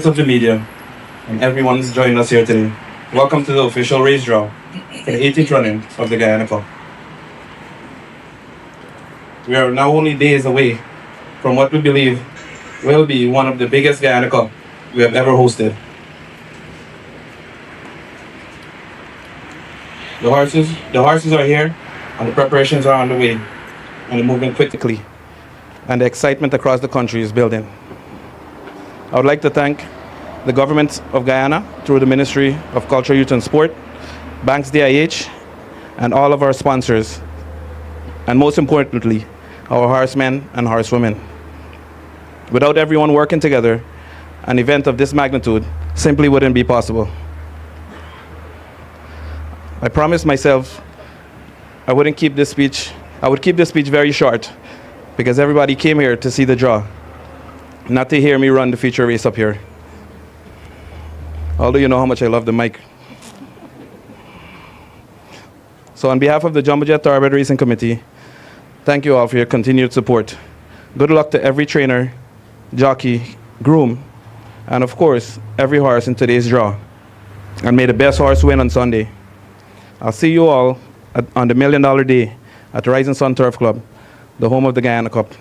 of the media, and everyone who's joining us here today. Welcome to the official race draw for the 18th running of the Guyana Cup. We are now only days away from what we believe will be one of the biggest Guyana Cup we have ever hosted. The horses are here, and the preparations are on the way, and they're moving quickly, and the excitement across the country is building. I would like to thank the government of Guyana through the Ministry of Culture, Youth and Sport, Banks DIH, and all of our sponsors, and most importantly, our horsemen and horsewomen. Without everyone working together, an event of this magnitude simply wouldn't be possible. I promised myself I would keep this speech very short, because everybody came here to see the draw, not to hear me run the feature race up here. Although you know how much I love the mic. So on behalf of the Jumbo Jet Thoroughbred Racing Committee, thank you all for your continued support. Good luck to every trainer, jockey, groom, and of course, every horse in today's draw. And may the best horse win on Sunday. I'll see you all on the $1 Million Day at the Rising Sun Turf Club, the home of the Guyana Cup.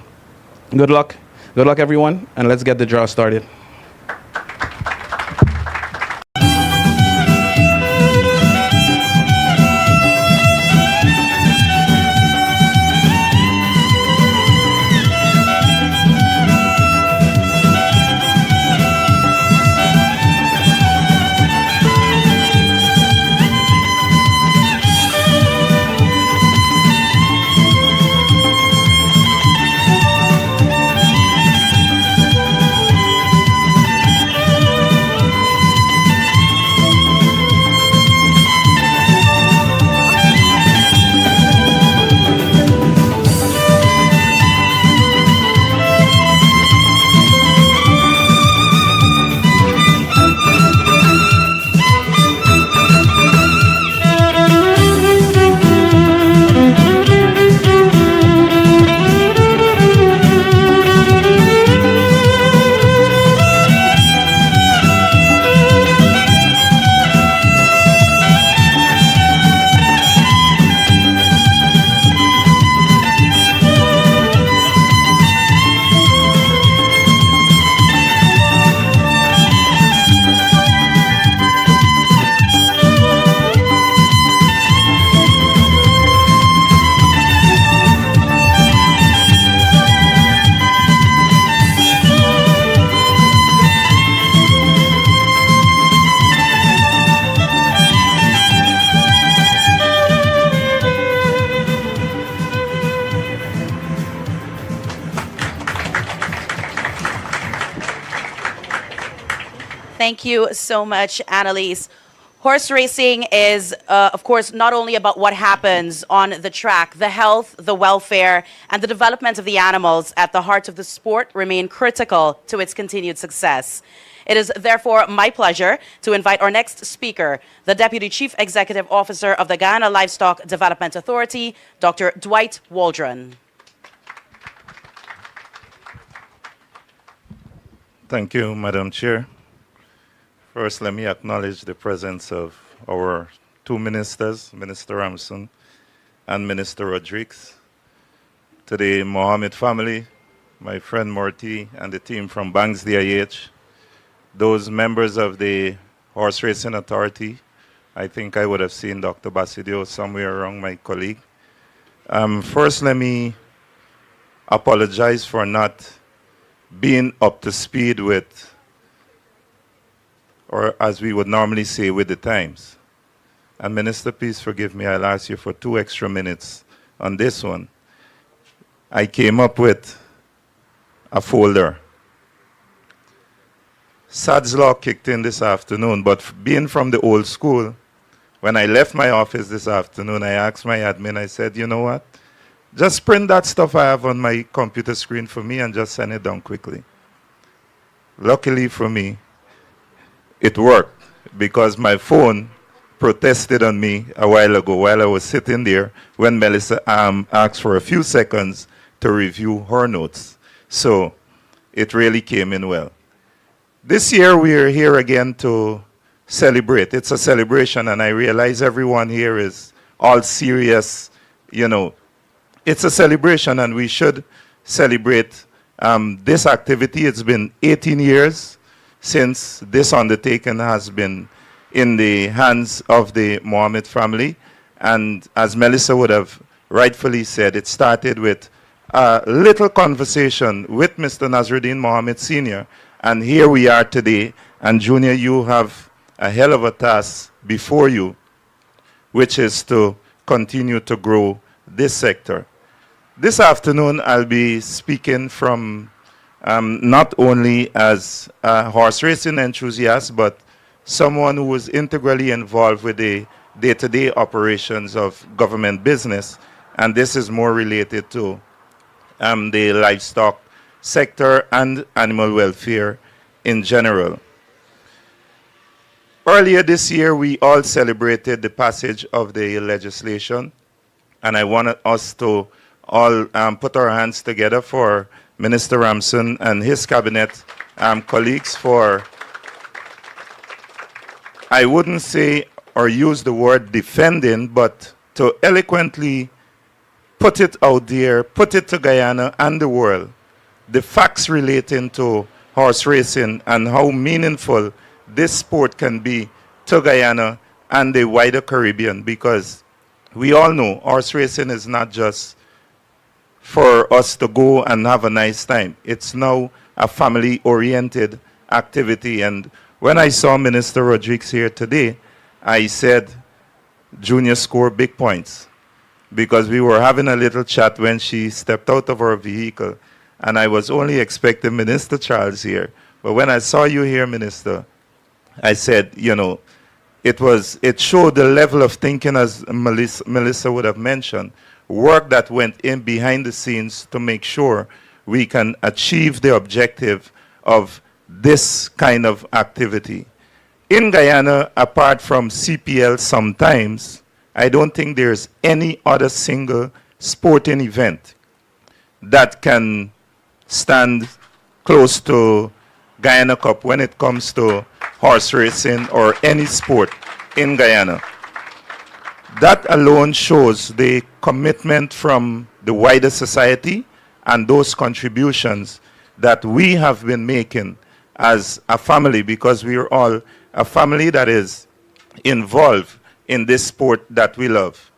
Good luck everyone, and let's get the draw started. Thank you so much, Annalise. Horse racing is, of course, not only about what happens on the track. The health, the welfare, and the development of the animals at the heart of the sport remain critical to its continued success. It is therefore my pleasure to invite our next speaker, the Deputy Chief Executive Officer of the Guyana Livestock Development Authority, Dr. Dwight Waldron. Thank you, Madam Chair. First, let me acknowledge the presence of our two ministers, Minister Ramson and Minister Rodriguez. To the Mohammed family, my friend Morty, and the team from Banks DIH, those members of the Horse Racing Authority. I think I would have seen Dr. Basidio somewhere around, my colleague. First, let me apologize for not being up to speed with, or as we would normally say, with the times. And Minister, please forgive me, I'll ask you for 2 extra minutes on this one. I came up with a folder. SADS law kicked in this afternoon, but being from the old school, when I left my office this afternoon, I asked my admin, I said, you know what? Just print that stuff I have on my computer screen for me and just send it down quickly. Luckily for me, it worked, because my phone protested on me a while ago while I was sitting there when Melissa asked for a few seconds to review her notes. So it really came in well. This year we are here again to celebrate. It's a celebration, and I realize everyone here is all serious. You know, it's a celebration, and we should celebrate this activity. It's been 18 years since this undertaking has been in the hands of the Mohammed family. And as Melissa would have rightfully said, it started with a little conversation with Mr. Nasruddin Mohammed Sr. And here we are today. And Junior, you have a hell of a task before you, which is to continue to grow this sector. This afternoon, I'll be speaking from not only as a horse racing enthusiast, but someone who was integrally involved with the day-to-day operations of government business. And this is more related to the livestock sector and animal welfare in general. Earlier this year, we all celebrated the passage of the legislation, and I wanted us to all put our hands together for Minister Ramson and his cabinet colleagues for, I wouldn't say or use the word defending, but to eloquently put it out there, put it to Guyana and the world, the facts relating to horse racing and how meaningful this sport can be to Guyana and the wider Caribbean, because we all know horse racing is not just for us to go and have a nice time. It's now a family-oriented activity. And when I saw Minister Rodriguez here today, I said, Junior score big points, because we were having a little chat when she stepped out of our vehicle, and I was only expecting Minister Charles here. But when I saw you here, Minister, I said, you know, it showed the level of thinking, as Melissa would have mentioned, work that went in behind the scenes to make sure we can achieve the objective of this kind of activity. In Guyana, apart from CPL sometimes, I don't think there's any other single sporting event that can stand close to Guyana Cup when it comes to horse racing or any sport in Guyana. That alone shows the commitment from the wider society and those contributions that we have been making as a family, because we are all a family that is involved in this sport that we love.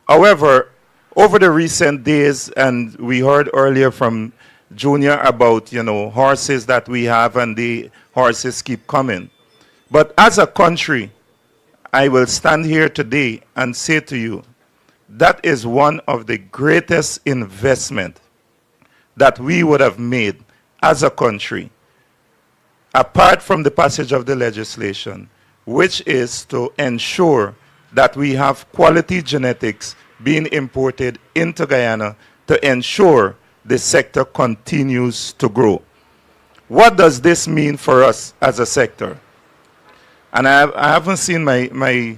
However, over the recent days, and we heard earlier from Junior about, you know, horses that we have, and the horses keep coming. But as a country, I will stand here today and say to you, that is one of the greatest investment that we would have made as a country, apart from the passage of the legislation, which is to ensure that we have quality genetics being imported into Guyana to ensure the sector continues to grow. What does this mean for us as a sector? And I haven't seen my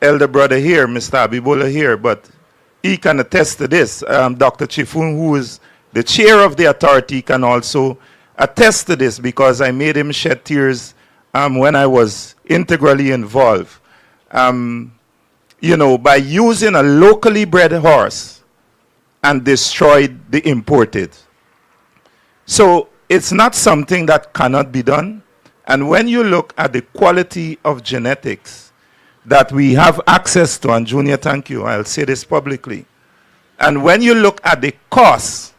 elder brother here, Mr. Abibola here, but he can attest to this. Dr. Chifun, who is the chair of the authority, can also attest to this, because I made him shed tears when I was integrally involved. You know, by using a locally bred horse and destroyed the imported. So it's not something that cannot be done. And when you look at the quality of genetics that we have access to, and Junior, thank you, I'll say this publicly. And when you look at the cost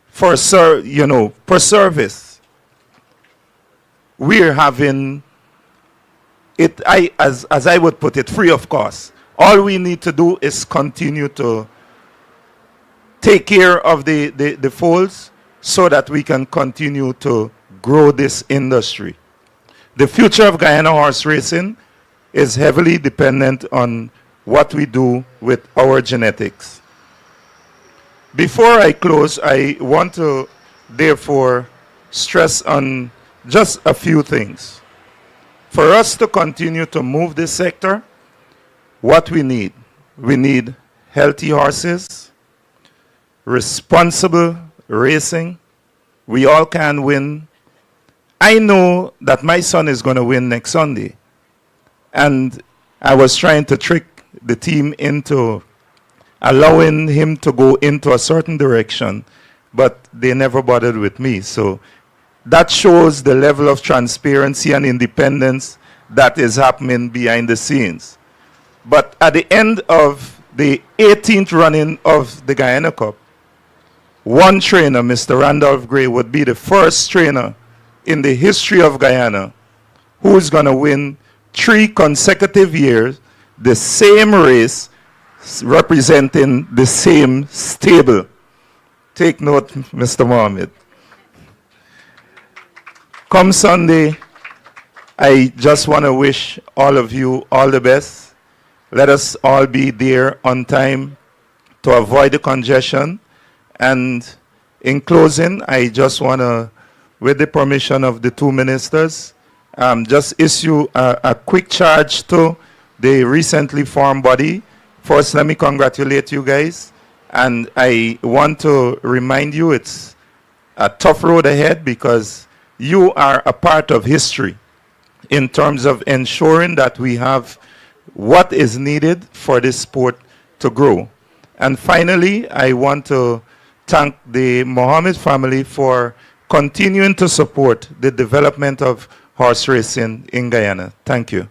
for, per service, we're having it, as I would put it, free of cost. All we need to do is continue to take care of the foals so that we can continue to grow this industry. The future of Guyana horse racing is heavily dependent on what we do with our genetics. Before I close, I want to therefore stress on just a few things. For us to continue to move this sector, what we need healthy horses, responsible racing. We all can win. I know that my son is going to win next Sunday. And I was trying to trick the team into allowing him to go into a certain direction, but they never bothered with me. So that shows the level of transparency and independence that is happening behind the scenes. But at the end of the 18th running of the Guyana Cup, one trainer, Mr. Randolph Gray, would be the first trainer in the history of Guyana who is going to win 3 consecutive years the same race representing the same stable. Take note, Mr. Mohammed. Come Sunday, I just want to wish all of you all the best. Let us all be there on time to avoid the congestion. And in closing, I just want to, with the permission of the 2 ministers, just issue a quick charge to the recently formed body. First, let me congratulate you guys. And I want to remind you it's a tough road ahead because you are a part of history in terms of ensuring that we have what is needed for this sport to grow. And finally, I want to thank the Mohammed family for continuing to support the development of horse racing in Guyana. Thank you.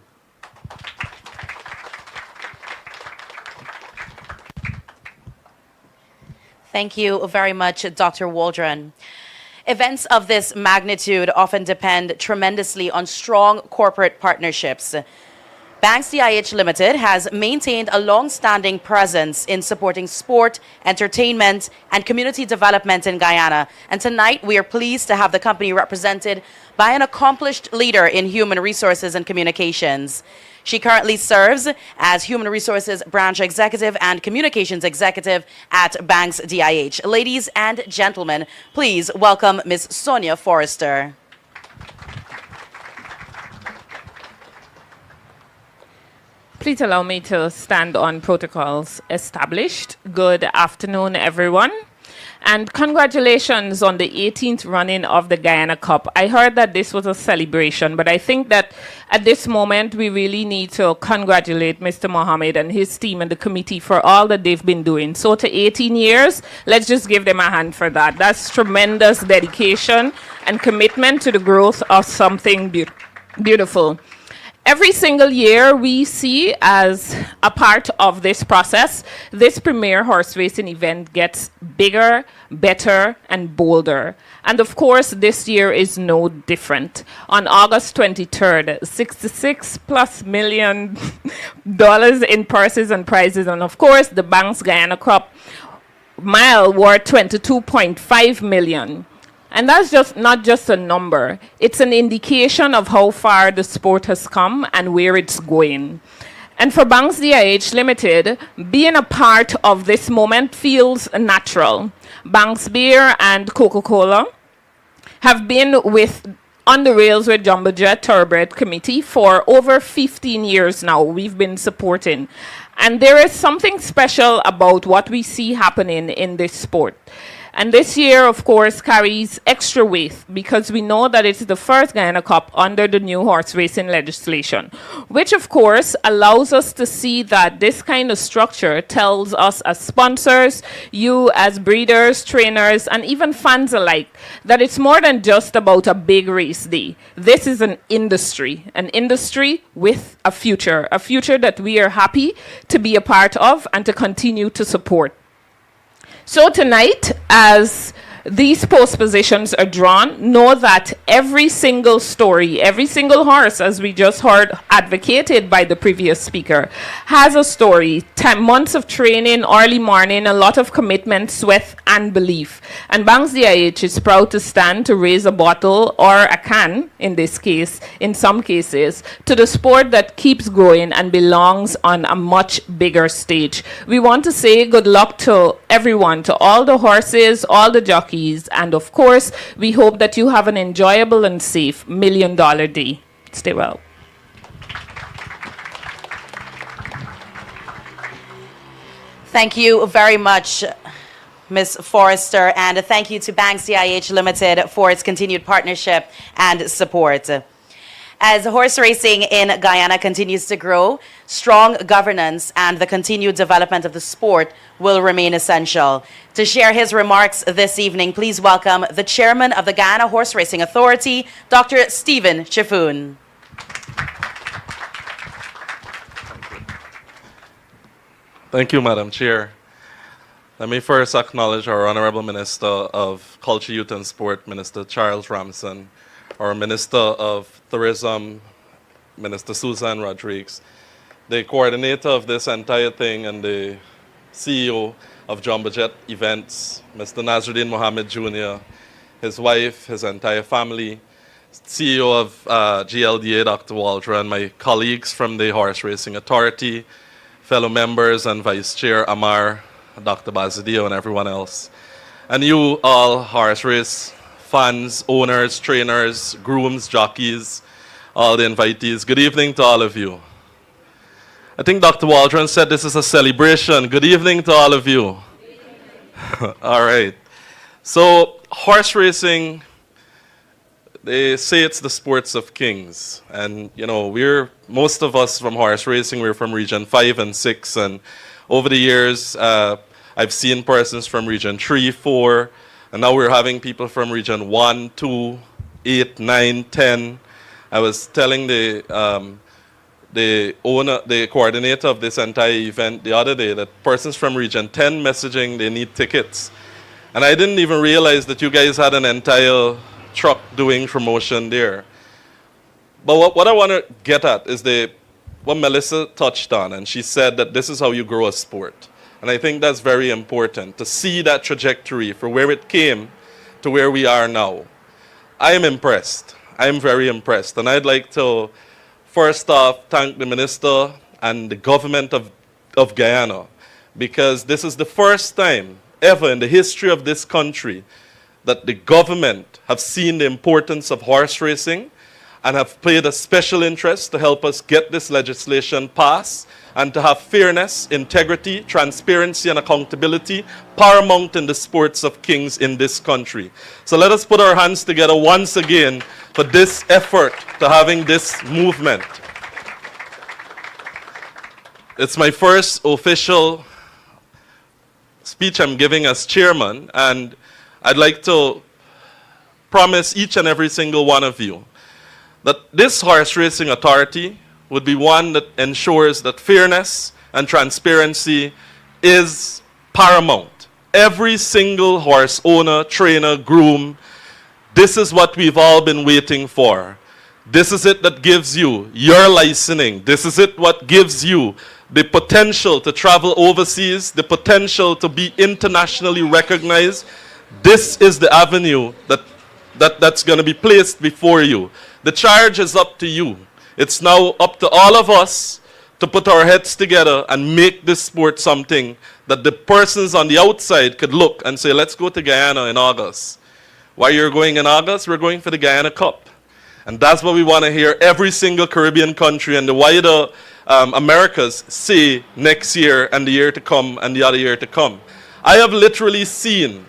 Thank you very much, Dr. Waldron. Events of this magnitude often depend tremendously on strong corporate partnerships. Banks DIH Limited has maintained a long-standing presence in supporting sport, entertainment, and community development in Guyana. And tonight, we are pleased to have the company represented by an accomplished leader in human resources and communications. She currently serves as Human Resources Branch Executive and Communications Executive at Banks DIH. Ladies and gentlemen, please welcome Ms. Sonia Forrester. Please allow me to stand on protocols established. Good afternoon, everyone. And congratulations on the 18th running of the Guyana Cup. I heard that this was a celebration, but I think that at this moment we really need to congratulate Mr. Mohammed and his team and the committee for all that they've been doing. So to 18 years, let's just give them a hand for that. That's tremendous dedication and commitment to the growth of something beautiful. Every single year we see as a part of this process, this premier horse racing event gets bigger, better, and bolder. And of course, this year is no different. On August 23rd, $66+ million in purses and prizes. And of course, the Banks Guyana Cup mile worth $22.5 million. And that's just not just a number. It's an indication of how far the sport has come and where it's going. And for Banks DIH Limited, being a part of this moment feels natural. Banks Beer and Coca-Cola have been on the rails with Jumbo Jet Thoroughbred Committee for over 15 years now. We've been supporting. And there is something special about what we see happening in this sport. And this year, of course, carries extra weight because we know that it's the first Guyana Cup under the new horse racing legislation, which, of course, allows us to see that this kind of structure tells us as sponsors, you as breeders, trainers, and even fans alike, that it's more than just about a big race day. This is an industry with a future that we are happy to be a part of and to continue to support. So tonight, as these post positions are drawn, know that every single story, every single horse, as we just heard advocated by the previous speaker, has a story. Months of training, early morning, a lot of commitment, sweat, and belief. And Banks DIH is proud to stand to raise a bottle or a can, in this case, in some cases, to the sport that keeps growing and belongs on a much bigger stage. We want to say good luck to everyone, to all the horses, all the jockeys, and of course, we hope that you have an enjoyable and safe $1 Million Day. Stay well. Thank you very much. Ms. Forrester, and thank you to Bank CIH Limited for its continued partnership and support. As horse racing in Guyana continues to grow, strong governance and the continued development of the sport will remain essential. To share his remarks this evening, please welcome the chairman of the Guyana Horse Racing Authority, Dr. Stephen Chifoon. Thank you, Madam Chair. Let me first acknowledge our Honorable Minister of Culture, Youth and Sport, Minister Charles Ramson, our Minister of Tourism, Minister Susan Rodriguez, the coordinator of this entire thing and the CEO of Jumbo Jet Events, Mr. Nazruddin Mohammed Jr., his wife, his entire family, CEO of GLDA, Dr. Waldra, and my colleagues from the Horse Racing Authority, fellow members and Vice Chair Amar, Dr. Bazidio, and everyone else. And you all horse race fans, owners, trainers, grooms, jockeys, all the invitees. Good evening to all of you. I think Dr. Waldron said this is a celebration. Good evening to all of you. All right. So horse racing, they say it's the sports of kings. And, you know, most of us from horse racing, we're from Region 5 and 6. And over the years, I've seen persons from Region 3, 4, and now we're having people from Region 1, 2, 8, 9, 10. I was telling the coordinator of this entire event the other day that persons from Region 10 messaging they need tickets. And I didn't even realize that you guys had an entire truck doing promotion there. But what I want to get at is what Melissa touched on, and she said that this is how you grow a sport. And I think that's very important, to see that trajectory from where it came to where we are now. I am impressed. I am very impressed. And I'd like to, first off, thank the minister and the government of Guyana, because this is the first time ever in the history of this country that the government have seen the importance of horse racing and have played a special interest to help us get this legislation passed and to have fairness, integrity, transparency, and accountability paramount in the sports of kings in this country. So let us put our hands together once again for this effort to having this movement. It's my first official speech I'm giving as chairman, and I'd like to promise each and every single one of you that this horse racing authority would be one that ensures that fairness and transparency is paramount. Every single horse owner, trainer, groom, this is what we've all been waiting for. This is it that gives you your licensing. This is it what gives you the potential to travel overseas, the potential to be internationally recognized. This is the avenue that's going to be placed before you. The charge is up to you. It's now up to all of us to put our heads together and make this sport something that the persons on the outside could look and say, let's go to Guyana in August. Why you're going in August? We're going for the Guyana Cup. And that's what we want to hear every single Caribbean country and the wider Americas say next year and the year to come and the other year to come. I have literally seen,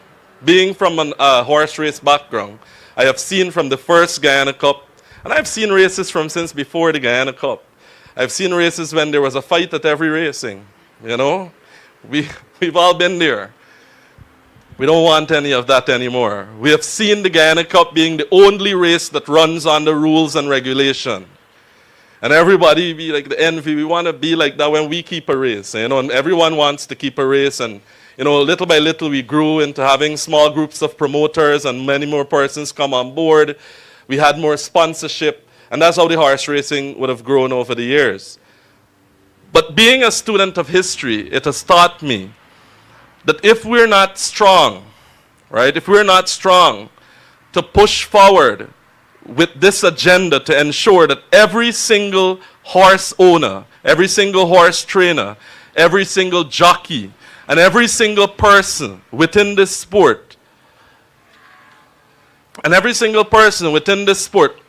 being from a horse race background, I have seen from the first Guyana Cup, and I've seen races from since before the Guyana Cup. I've seen races when there was a fight at every racing, you know. We've all been there. We don't want any of that anymore. We have seen the Guyana Cup being the only race that runs under rules and regulation. And everybody be like the envy. We want to be like that when we keep a race, you know, and everyone wants to keep a race. And, you know, little by little we grew into having small groups of promoters and many more persons come on board. We had more sponsorship, and that's how the horse racing would have grown over the years. But being a student of history, it has taught me that if we're not strong, right, if we're not strong to push forward with this agenda to ensure that every single horse owner, every single horse trainer, every single jockey, and every single person within this sport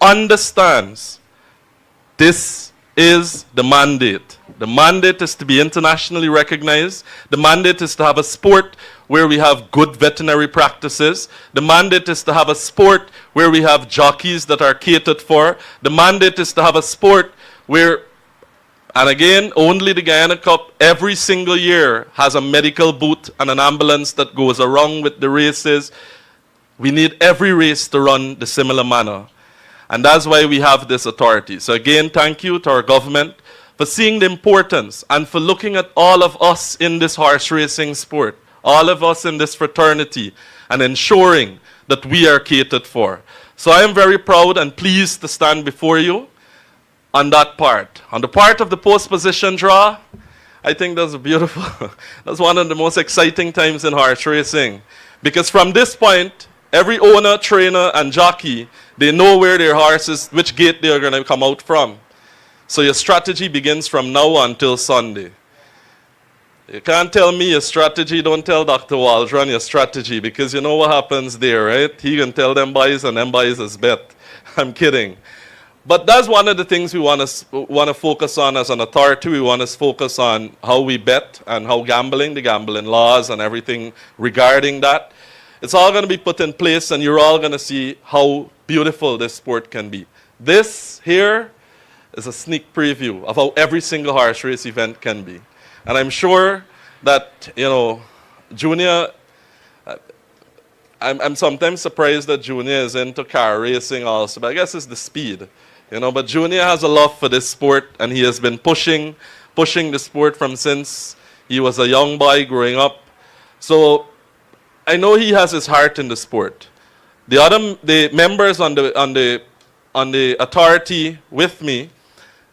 understands this is the mandate. The mandate is to be internationally recognized. The mandate is to have a sport where we have good veterinary practices. The mandate is to have a sport where we have jockeys that are catered for. The mandate is to have a sport where, and again, only the Guyana Cup every single year has a medical boot and an ambulance that goes around with the races. We need every race to run the similar manner. And that's why we have this authority. So again, thank you to our government for seeing the importance and for looking at all of us in this horse racing sport, all of us in this fraternity, and ensuring that we are catered for. So I am very proud and pleased to stand before you on that part. On the part of the post position draw, I think that's beautiful. That's one of the most exciting times in horse racing. Because from this point, every owner, trainer, and jockey, they know where their horses, which gate they are going to come out from. So your strategy begins from now until Sunday. You can't tell me your strategy, don't tell Dr. Waldron your strategy, because you know what happens there, right? He can tell them boys and them boys is bet. I'm kidding. But that's one of the things we want to focus on as an authority. We want to focus on how we bet and how gambling, the gambling laws and everything regarding that. It's all going to be put in place, and you're all going to see how beautiful this sport can be. This here is a sneak preview of how every single horse race event can be. And I'm sure that, you know, Junior, I'm sometimes surprised that Junior is into car racing also, but I guess it's the speed. You know, but Junior has a love for this sport, and he has been pushing the sport from since he was a young boy growing up. So I know he has his heart in the sport. The members on the authority with me,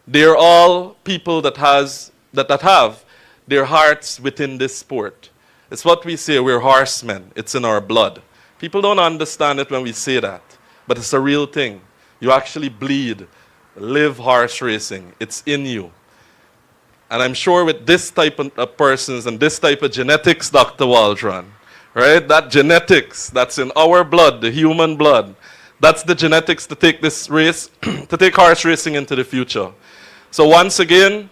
they're all people that have their hearts within this sport. It's what we say, we're horsemen. It's in our blood. People don't understand it when we say that, but it's a real thing. You actually bleed, live horse racing. It's in you. And I'm sure with this type of persons and this type of genetics, Dr. Waldron, right? That genetics that's in our blood, the human blood, that's the genetics to take this race, to take horse racing into the future. So once again,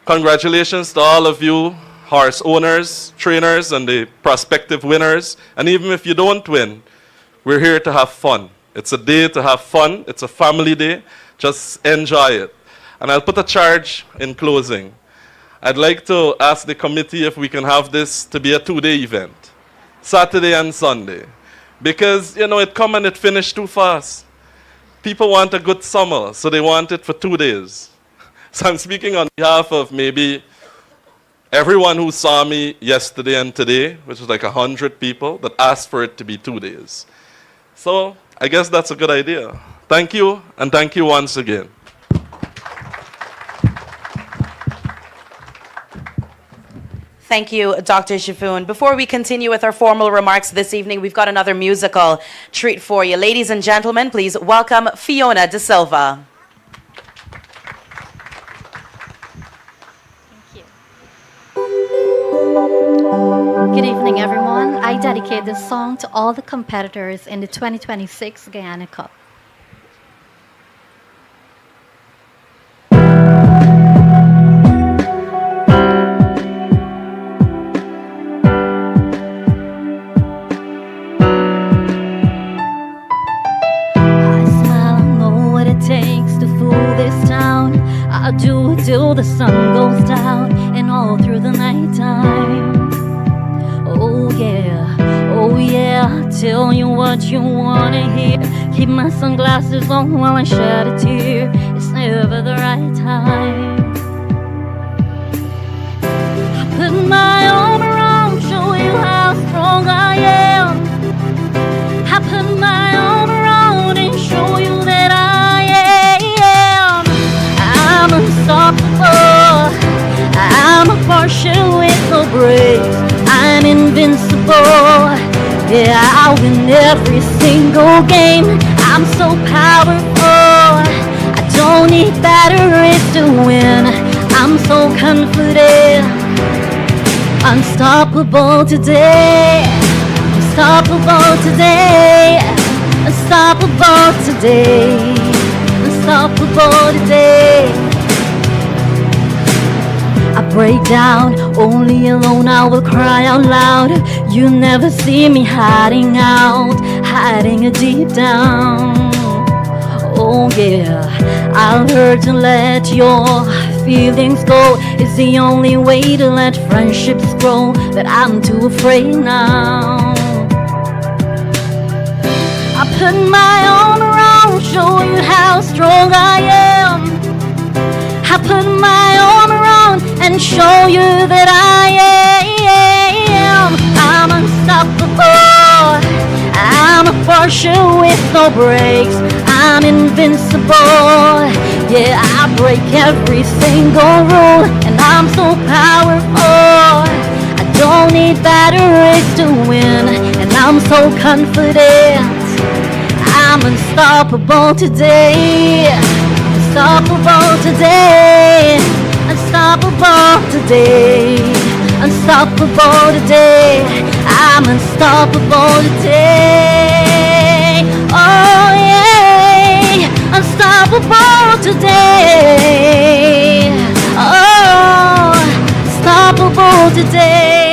congratulations to all of you horse owners, trainers, and the prospective winners. And even if you don't win, we're here to have fun. It's a day to have fun. It's a family day. Just enjoy it. And I'll put a charge in closing. I'd like to ask the committee if we can have this to be a 2-day event, Saturday and Sunday. Because, you know, it come and it finish too fast. People want a good summer, so they want it for 2 days. So I'm speaking on behalf of maybe everyone who saw me yesterday and today, which was like 100 people, that asked for it to be 2 days. So I guess that's a good idea. Thank you, and thank you once again. Thank you, Dr. Shifoon. Before we continue with our formal remarks this evening, we've got another musical treat for you. Ladies and gentlemen, please welcome Fiona De Silva. Good evening, everyone. I dedicate this song to all the competitors in the 2026 Guyana Cup. I'll do it till the sun goes down and all through the night time. Oh yeah, I'll tell you what you wanna hear. Keep my sunglasses on while I shed a tear. It's never the right time. I put my arm around, show you how strong I am. I put my arm around and show you that I am. I'm unstoppable. I'm a partial with no brakes. I'm invincible. Yeah, I win every single game. I'm so powerful. I don't need batteries to win. I'm so confident. Unstoppable today. Unstoppable today. Unstoppable today. Unstoppable today. break down. Only alone I will cry out loud. You never see me hiding out, hiding it deep down. Oh yeah, I'll hurt to let your feelings go. It's the only way to let friendships grow, but I'm too afraid now. I put my arm around, show you how strong I am. I put my arm around and show you that I am. I'm unstoppable. I'm a Porsche with no brakes. I'm invincible. Yeah, I break every single rule, and I'm so powerful. I don't need batteries to win, and I'm so confident. I'm unstoppable today. Unstoppable today. Unstoppable today. Unstoppable today. I'm unstoppable today. Oh yeah. Unstoppable today. Oh, unstoppable today.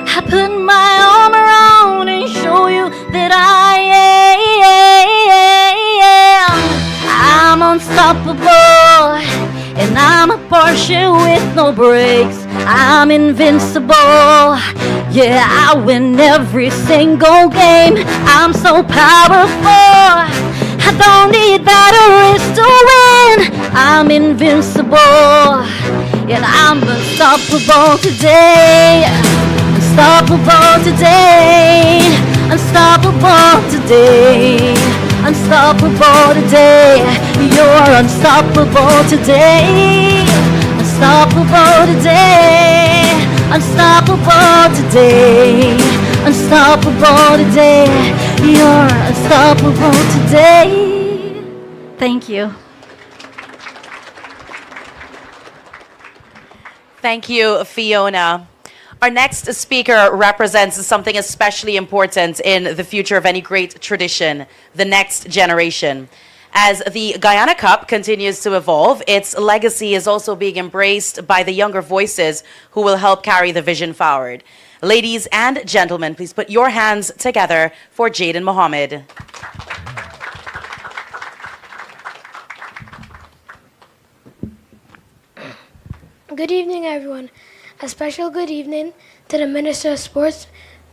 I put my arm around and show you that I am. I'm unstoppable, and I'm a Porsche with no brakes. I'm invincible. Yeah, I win every single game. I'm so powerful. I don't need batteries to win. I'm invincible, and I'm unstoppable today. Unstoppable today. Unstoppable today. Unstoppable today. You're unstoppable today. Unstoppable today. Unstoppable today. Unstoppable today. You're unstoppable today. Thank you. Thank you, Fiona. Our next speaker represents something especially important in the future of any great tradition, the next generation. As the Guyana Cup continues to evolve, its legacy is also being embraced by the younger voices who will help carry the vision forward. Ladies and gentlemen, please put your hands together for Jaden Mohammed. Good evening, everyone. A special good evening to the Minister of Sports,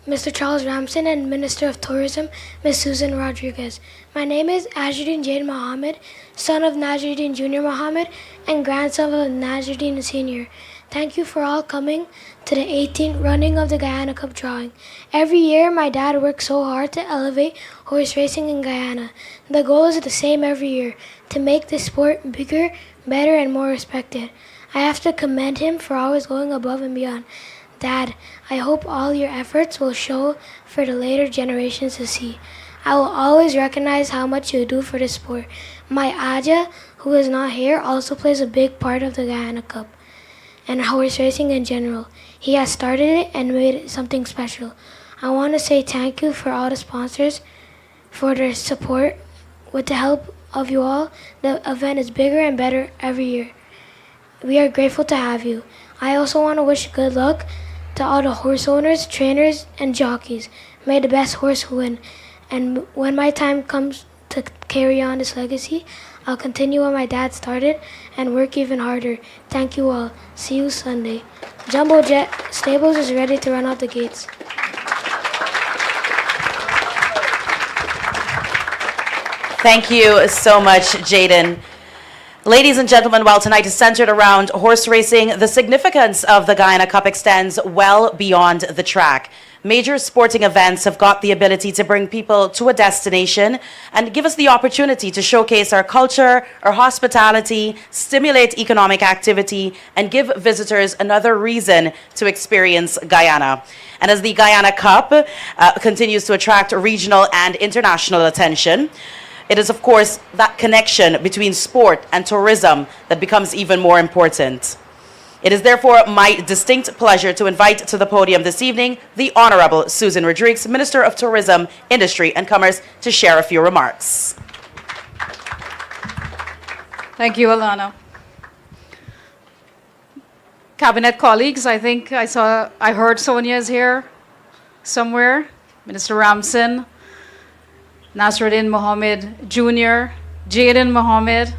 Mr. Charles Ramson, and Minister of Tourism, Ms. Susan Rodriguez. My name is Ajruddin Jain Mohammed, son of Najruddin Jr. Mohammed and grandson of Najruddin Sr. Thank you for all coming to the 18th running of the Guyana Cup drawing. Every year, my dad works so hard to elevate horse racing in Guyana. The goal is the same every year, to make the sport bigger, better, and more respected. I have to commend him for always going above and beyond. Dad, I hope all your efforts will show for the later generations to see. I will always recognize how much you do for the sport. My Aja, who is not here, also plays a big part of the Guyana Cup and horse racing in general. He has started it and made it something special. I want to say thank you for all the sponsors for their support. With the help of you all, the event is bigger and better every year. We are grateful to have you. I also want to wish good luck to all the horse owners, trainers, and jockeys. May the best horse win. And when my time comes to carry on this legacy, I'll continue what my dad started and work even harder. Thank you all. See you Sunday. Jumbo Jet Stables is ready to run out the gates. Thank you so much, Jaden. Ladies and gentlemen, while tonight is centered around horse racing, the significance of the Guyana Cup extends well beyond the track. Major sporting events have got the ability to bring people to a destination and give us the opportunity to showcase our culture, our hospitality, stimulate economic activity, and give visitors another reason to experience Guyana. And as the Guyana Cup continues to attract regional and international attention, it is, of course, that connection between sport and tourism that becomes even more important. It is therefore my distinct pleasure to invite to the podium this evening the Honorable Susan Rodriguez, Minister of Tourism, Industry and Commerce, to share a few remarks. Thank you, Alana. Cabinet colleagues, I think I heard Sonia is here somewhere. Minister Ramson, Nasruddin Mohammed Jr., Jaden Mohammed,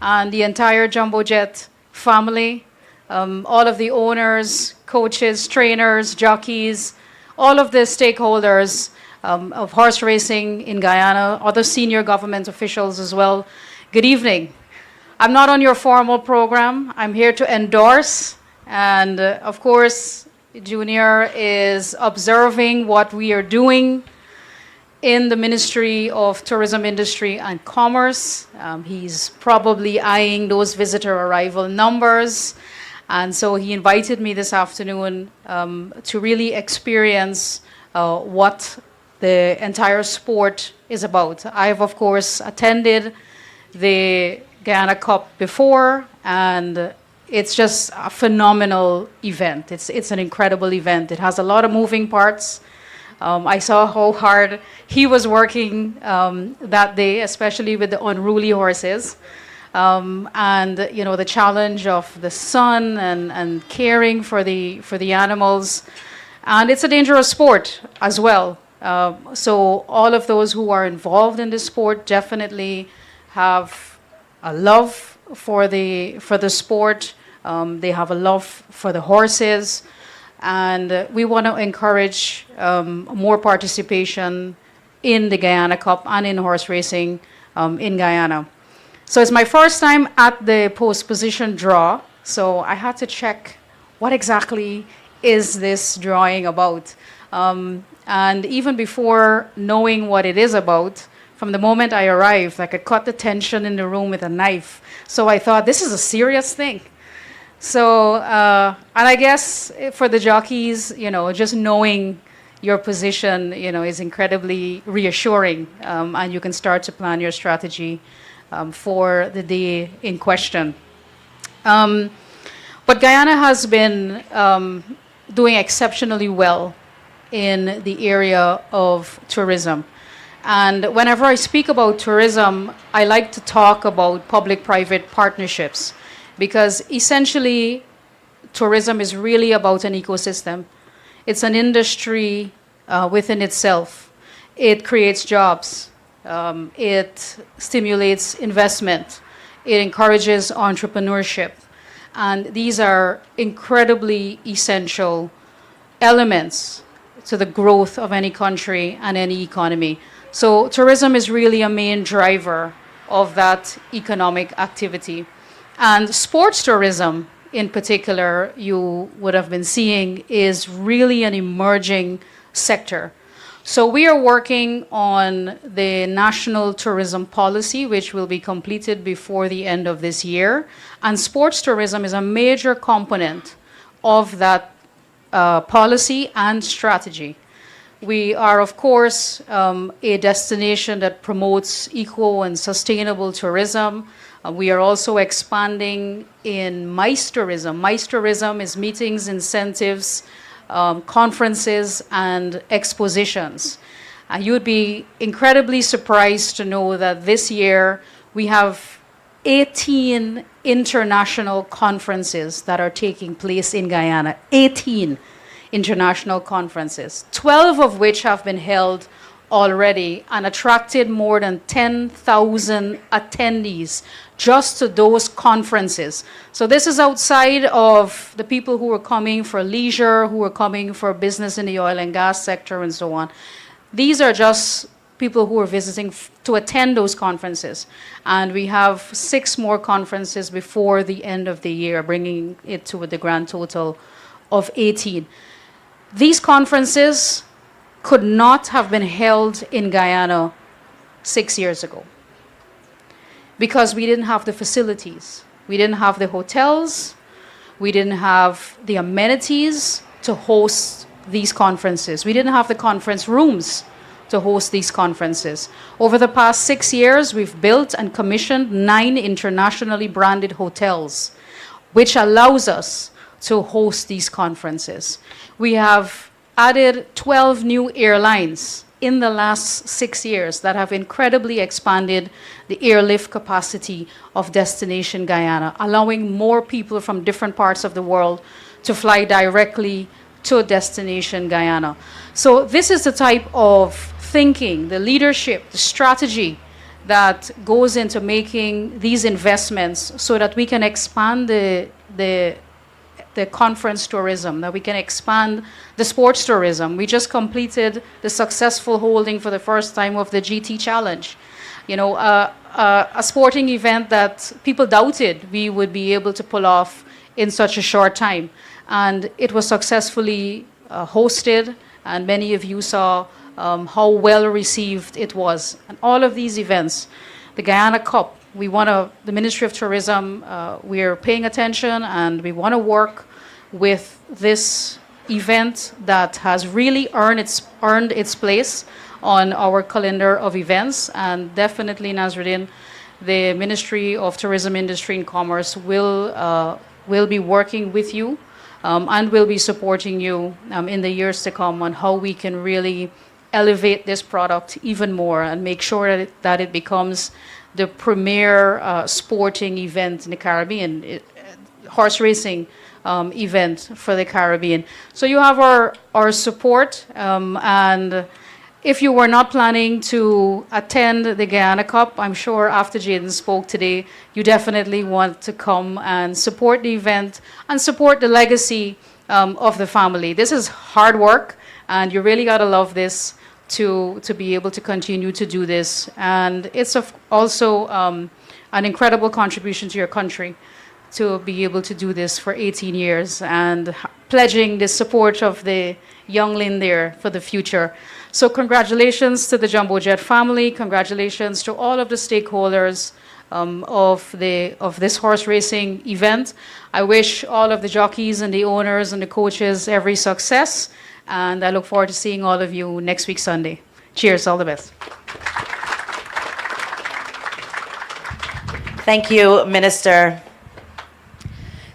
and the entire Jumbo Jet family, all of the owners, coaches, trainers, jockeys, all of the stakeholders of horse racing in Guyana, other senior government officials as well. Good evening. I'm not on your formal program. I'm here to endorse, and of course, Junior is observing what we are doing in the Ministry of Tourism Industry and Commerce. He's probably eyeing those visitor arrival numbers. And so he invited me this afternoon to really experience what the entire sport is about. I've, of course, attended the Guyana Cup before, and it's just a phenomenal event. It's an incredible event. It has a lot of moving parts. I saw how hard he was working that day, especially with the unruly horses. And you know, the challenge of the sun and caring for the animals. And it's a dangerous sport as well. So all of those who are involved in this sport definitely have a love for the sport. They have a love for the horses. And we want to encourage more participation in the Guyana Cup and in horse racing in Guyana. So it's my first time at the post position draw, so I had to check what exactly is this drawing about. And even before knowing what it is about, from the moment I arrived, I could cut the tension in the room with a knife. So I thought, this is a serious thing. So, and I guess for the jockeys, you know, just knowing your position, you know, is incredibly reassuring, and you can start to plan your strategy for the day in question. But Guyana has been doing exceptionally well in the area of tourism. And whenever I speak about tourism, I like to talk about public-private partnerships, because essentially tourism is really about an ecosystem. It's an industry within itself. It creates jobs. It stimulates investment. It encourages entrepreneurship. And these are incredibly essential elements to the growth of any country and any economy. So tourism is really a main driver of that economic activity. And sports tourism in particular, you would have been seeing, is really an emerging sector. So we are working on the National Tourism Policy, which will be completed before the end of this year. And sports tourism is a major component of that policy and strategy. We are, of course, a destination that promotes eco and sustainable tourism. We are also expanding in MICE tourism. MICE tourism is meetings, incentives, conferences, and expositions. You would be incredibly surprised to know that this year we have 18 international conferences that are taking place in Guyana. 18 international conferences, 12 of which have been held already and attracted more than 10,000 attendees just to those conferences. So this is outside of the people who are coming for leisure, who are coming for business in the oil and gas sector and so on. These are just people who are visiting to attend those conferences. And we have 6 more conferences before the end of the year, bringing it to the grand total of 18. These conferences could not have been held in Guyana 6 years ago because we didn't have the facilities. We didn't have the hotels. We didn't have the amenities to host these conferences. We didn't have the conference rooms to host these conferences. Over the past 6 years, we've built and commissioned 9 internationally branded hotels, which allows us to host these conferences. We have added 12 new airlines in the last 6 years that have incredibly expanded the airlift capacity of Destination Guyana, allowing more people from different parts of the world to fly directly to Destination Guyana. So this is the type of thinking, the leadership, the strategy that goes into making these investments so that we can expand the conference tourism, that we can expand the sports tourism. We just completed the successful holding for the first time of the GT Challenge. You know, a sporting event that people doubted we would be able to pull off in such a short time. And it was successfully hosted, and many of you saw how well received it was. And all of these events, the Guyana Cup, the Ministry of Tourism, we are paying attention, and we want to work with this event that has really earned its place on our calendar of events. And definitely, Nazruddin, the Ministry of Tourism, Industry and Commerce will be working with you and will be supporting you in the years to come on how we can really elevate this product even more and make sure that it becomes the premier sporting event in the Caribbean, horse racing event for the Caribbean. So you have our support, and if you were not planning to attend the Guyana Cup, I'm sure after Jaden spoke today, you definitely want to come and support the event and support the legacy of the family. This is hard work, and you really got to love this to be able to continue to do this. And it's also an incredible contribution to your country to be able to do this for 18 years and pledging the support of the youngling there for the future. So congratulations to the Jumbo Jet family. Congratulations to all of the stakeholders of this horse racing event. I wish all of the jockeys and the owners and the coaches every success. And I look forward to seeing all of you next week, Sunday. Cheers, all the best. Thank you, Minister.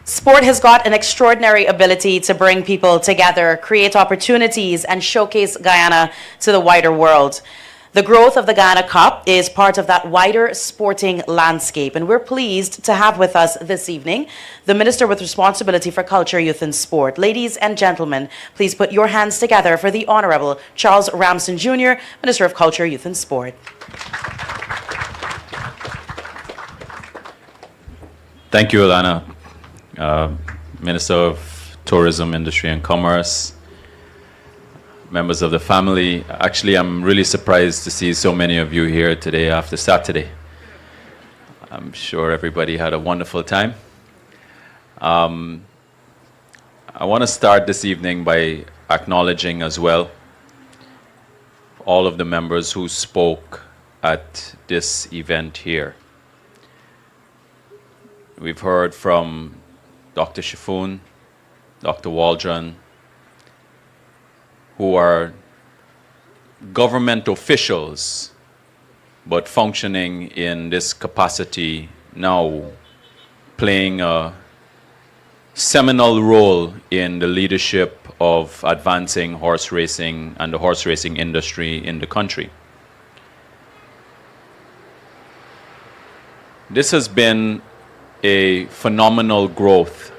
Sport has got an extraordinary ability to bring people together, create opportunities, and showcase Guyana to the wider world. The growth of the Guyana Cup is part of that wider sporting landscape, and we're pleased to have with us this evening the Minister with responsibility for culture, youth and sport. Ladies and gentlemen, please put your hands together for the Honorable Charles Ramsden Jr., Minister of Culture, Youth and Sport. Thank you, Alana. Minister of Tourism, Industry and Commerce, members of the family. Actually, I'm really surprised to see so many of you here today after Saturday. I'm sure everybody had a wonderful time. I want to start this evening by acknowledging as well all of the members who spoke at this event here. We've heard from Dr. Shifun, Dr. Waldron, who are government officials, but functioning in this capacity now, playing a seminal role in the leadership of advancing horse racing and the horse racing industry in the country. This has been a phenomenal growth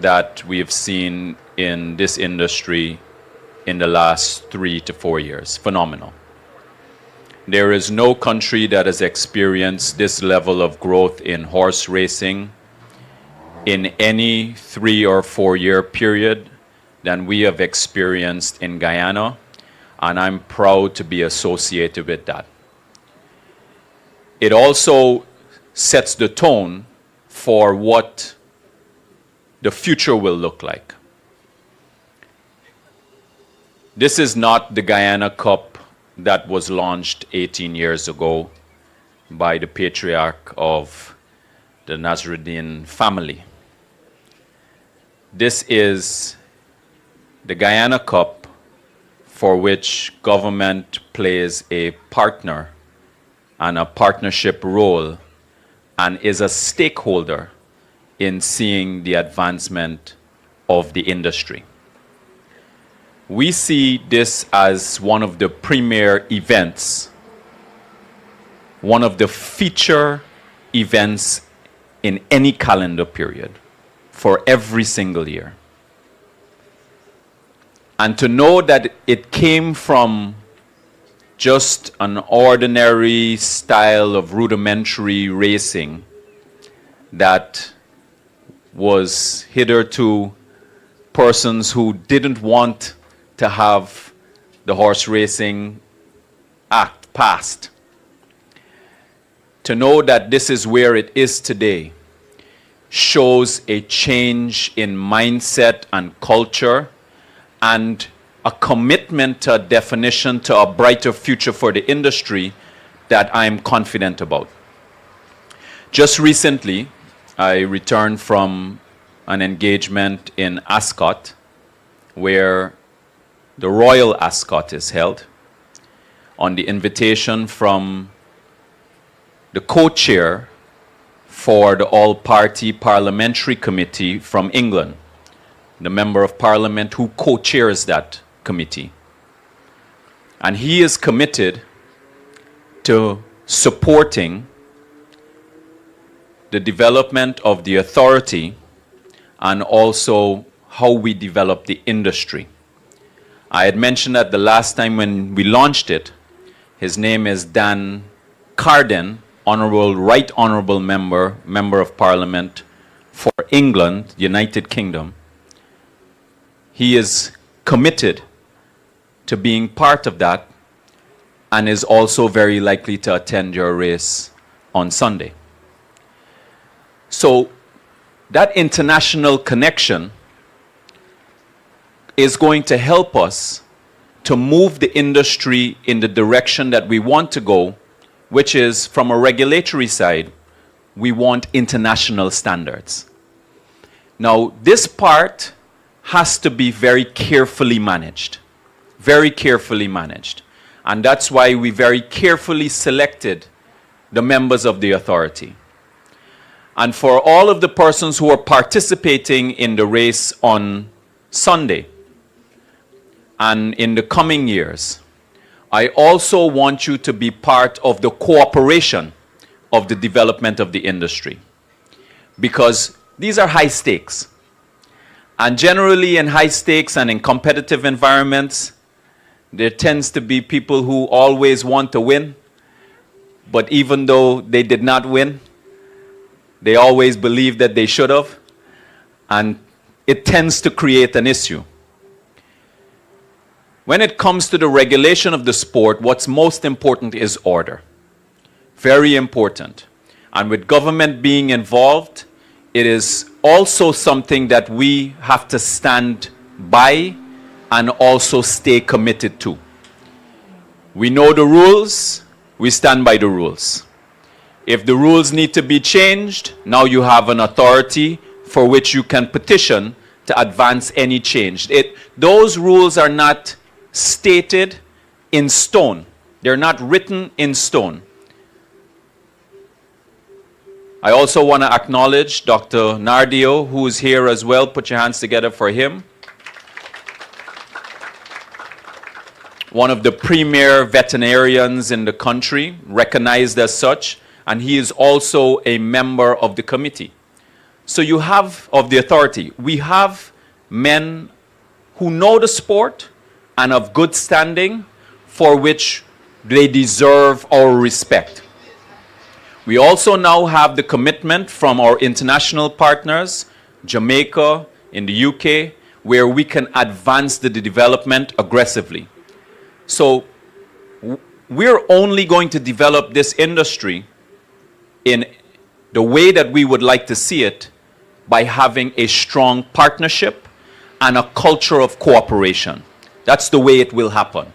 that we've seen in this industry in the last 3 to 4 years. Phenomenal. There is no country that has experienced this level of growth in horse racing in any 3 or 4 year period than we have experienced in Guyana, and I'm proud to be associated with that. It also sets the tone for what the future will look like. This is not the Guyana Cup that was launched 18 years ago by the patriarch of the Nazruddin family. This is the Guyana Cup for which government plays a partner and a partnership role and is a stakeholder in seeing the advancement of the industry. we see this as one of the premier events, one of the feature events in any calendar period for every single year. And to know that it came from just an ordinary style of rudimentary racing that was hitherto persons who didn't want to have the horse racing act passed. To know that this is where it is today shows a change in mindset and culture and a commitment to a definition to a brighter future for the industry that I am confident about. Just recently, I returned from an engagement in Ascot, where the Royal Ascot is held, on the invitation from the co-chair for the All-Party Parliamentary Committee from England, the Member of Parliament who co-chairs that committee. And he is committed to supporting the development of the authority and also how we develop the industry. I had mentioned that the last time when we launched it, his name is Dan Carden, Right Honourable Member of Parliament for England, United Kingdom. He is committed to being part of that and is also very likely to attend your race on Sunday. So that international connection is going to help us to move the industry in the direction that we want to go, which is, from a regulatory side, we want international standards. Now, this part has to be very carefully managed, very carefully managed. And that's why we very carefully selected the members of the authority. And for all of the persons who are participating in the race on Sunday and in the coming years, I also want you to be part of the cooperation of the development of the industry, because these are high stakes. And generally in high stakes and in competitive environments, there tends to be people who always want to win, but even though they did not win, they always believe that they should have, and it tends to create an issue. When it comes to the regulation of the sport, what's most important is order. Very important. And with government being involved, it is also something that we have to stand by and also stay committed to. We know the rules, we stand by the rules. If the rules need to be changed, now you have an authority for which you can petition to advance any change. Those rules are not stated in stone. They're not written in stone. I also want to acknowledge Dr. Nardio, who is here as well. Put your hands together for him. One of the premier veterinarians in the country, recognized as such, and he is also a member of the committee. So you have, of the authority, we have men who know the sport and of good standing, for which they deserve our respect. We also now have the commitment from our international partners, Jamaica, in the UK, where we can advance the development aggressively. So we're only going to develop this industry in the way that we would like to see it by having a strong partnership and a culture of cooperation. That's the way it will happen.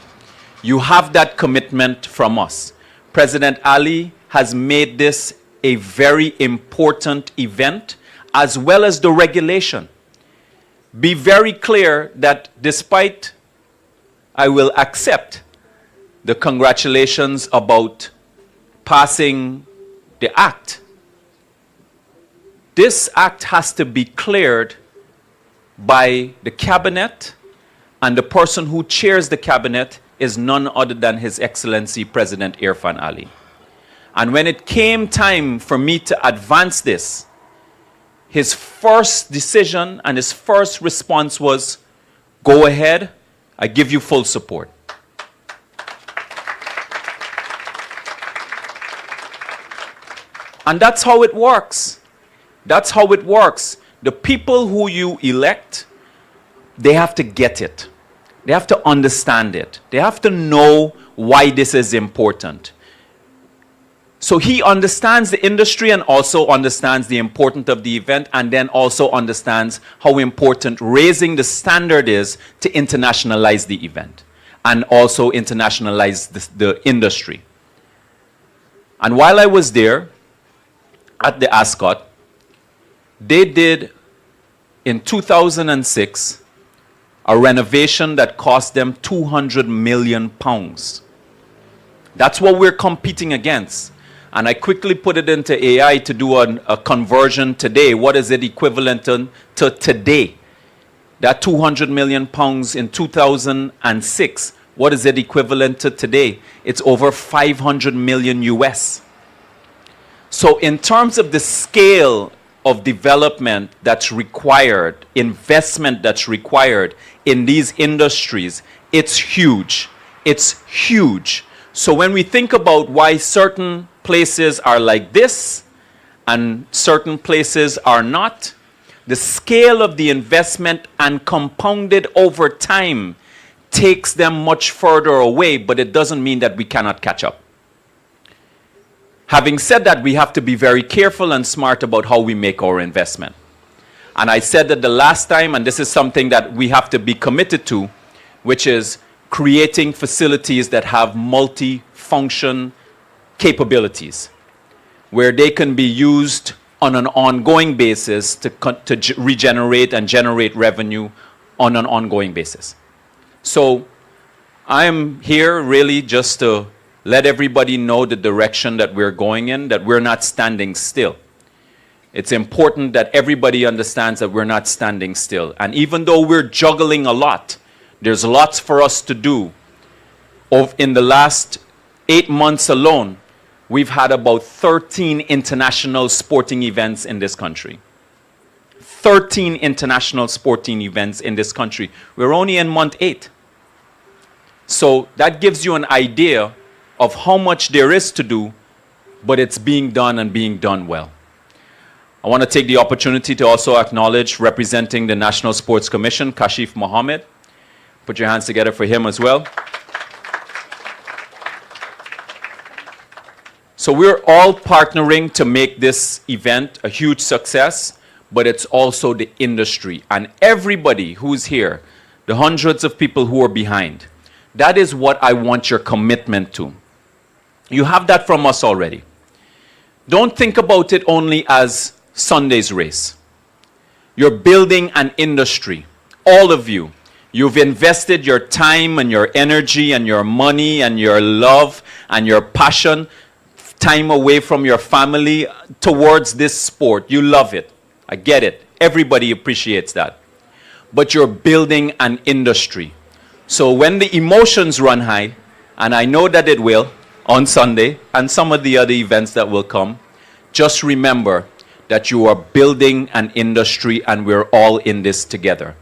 You have that commitment from us. President Ali has made this a very important event, as well as the regulation. Be very clear that despite, I will accept the congratulations about passing the act, this act has to be cleared by the cabinet And the person who chairs the cabinet is none other than His Excellency President Irfan Ali. And when it came time for me to advance this, his first decision and his first response was, go ahead, I give you full support. And that's how it works. That's how it works. The people who you elect, they have to get it. They have to understand it. They have to know why this is important. So he understands the industry and also understands the importance of the event, and then also understands how important raising the standard is to internationalize the event and also internationalize the industry. And while I was there at the Ascot, they did in 2006 a renovation that cost them £200 million. That's what we're competing against. And I quickly put it into AI to do a conversion today. What is it equivalent to today? That £200 million in 2006, what is it equivalent to today? It's over 500 million US. So in terms of the scale of development that's required, investment that's required in these industries, it's huge. It's huge. So when we think about why certain places are like this and certain places are not, the scale of the investment and compounded over time takes them much further away, but it doesn't mean that we cannot catch up. Having said that, we have to be very careful and smart about how we make our investment. And I said that the last time, and this is something that we have to be committed to, which is creating facilities that have multi-function capabilities, where they can be used on an ongoing basis to regenerate and generate revenue on an ongoing basis. So I am here really just to let everybody know the direction that we're going in, that we're not standing still. It's important that everybody understands that we're not standing still. And even though we're juggling a lot, there's lots for us to do. In the last 8 months alone, we've had about 13 international sporting events in this country. 13 international sporting events in this country. We're only in month 8. So that gives you an idea of how much there is to do, but it's being done and being done well. I want to take the opportunity to also acknowledge representing the National Sports Commission, Kashif Mohammed. Put your hands together for him as well. So we're all partnering to make this event a huge success, but it's also the industry and everybody who's here, the hundreds of people who are behind. That is what I want your commitment to. You have that from us already. Don't think about it only as Sunday's race. You're building an industry. All of you. You've invested your time and your energy and your money and your love and your passion, time away from your family towards this sport. You love it. I get it. Everybody appreciates that. But you're building an industry. So when the emotions run high, and I know that it will on Sunday and some of the other events that will come, just remember that you are building an industry and we're all in this together.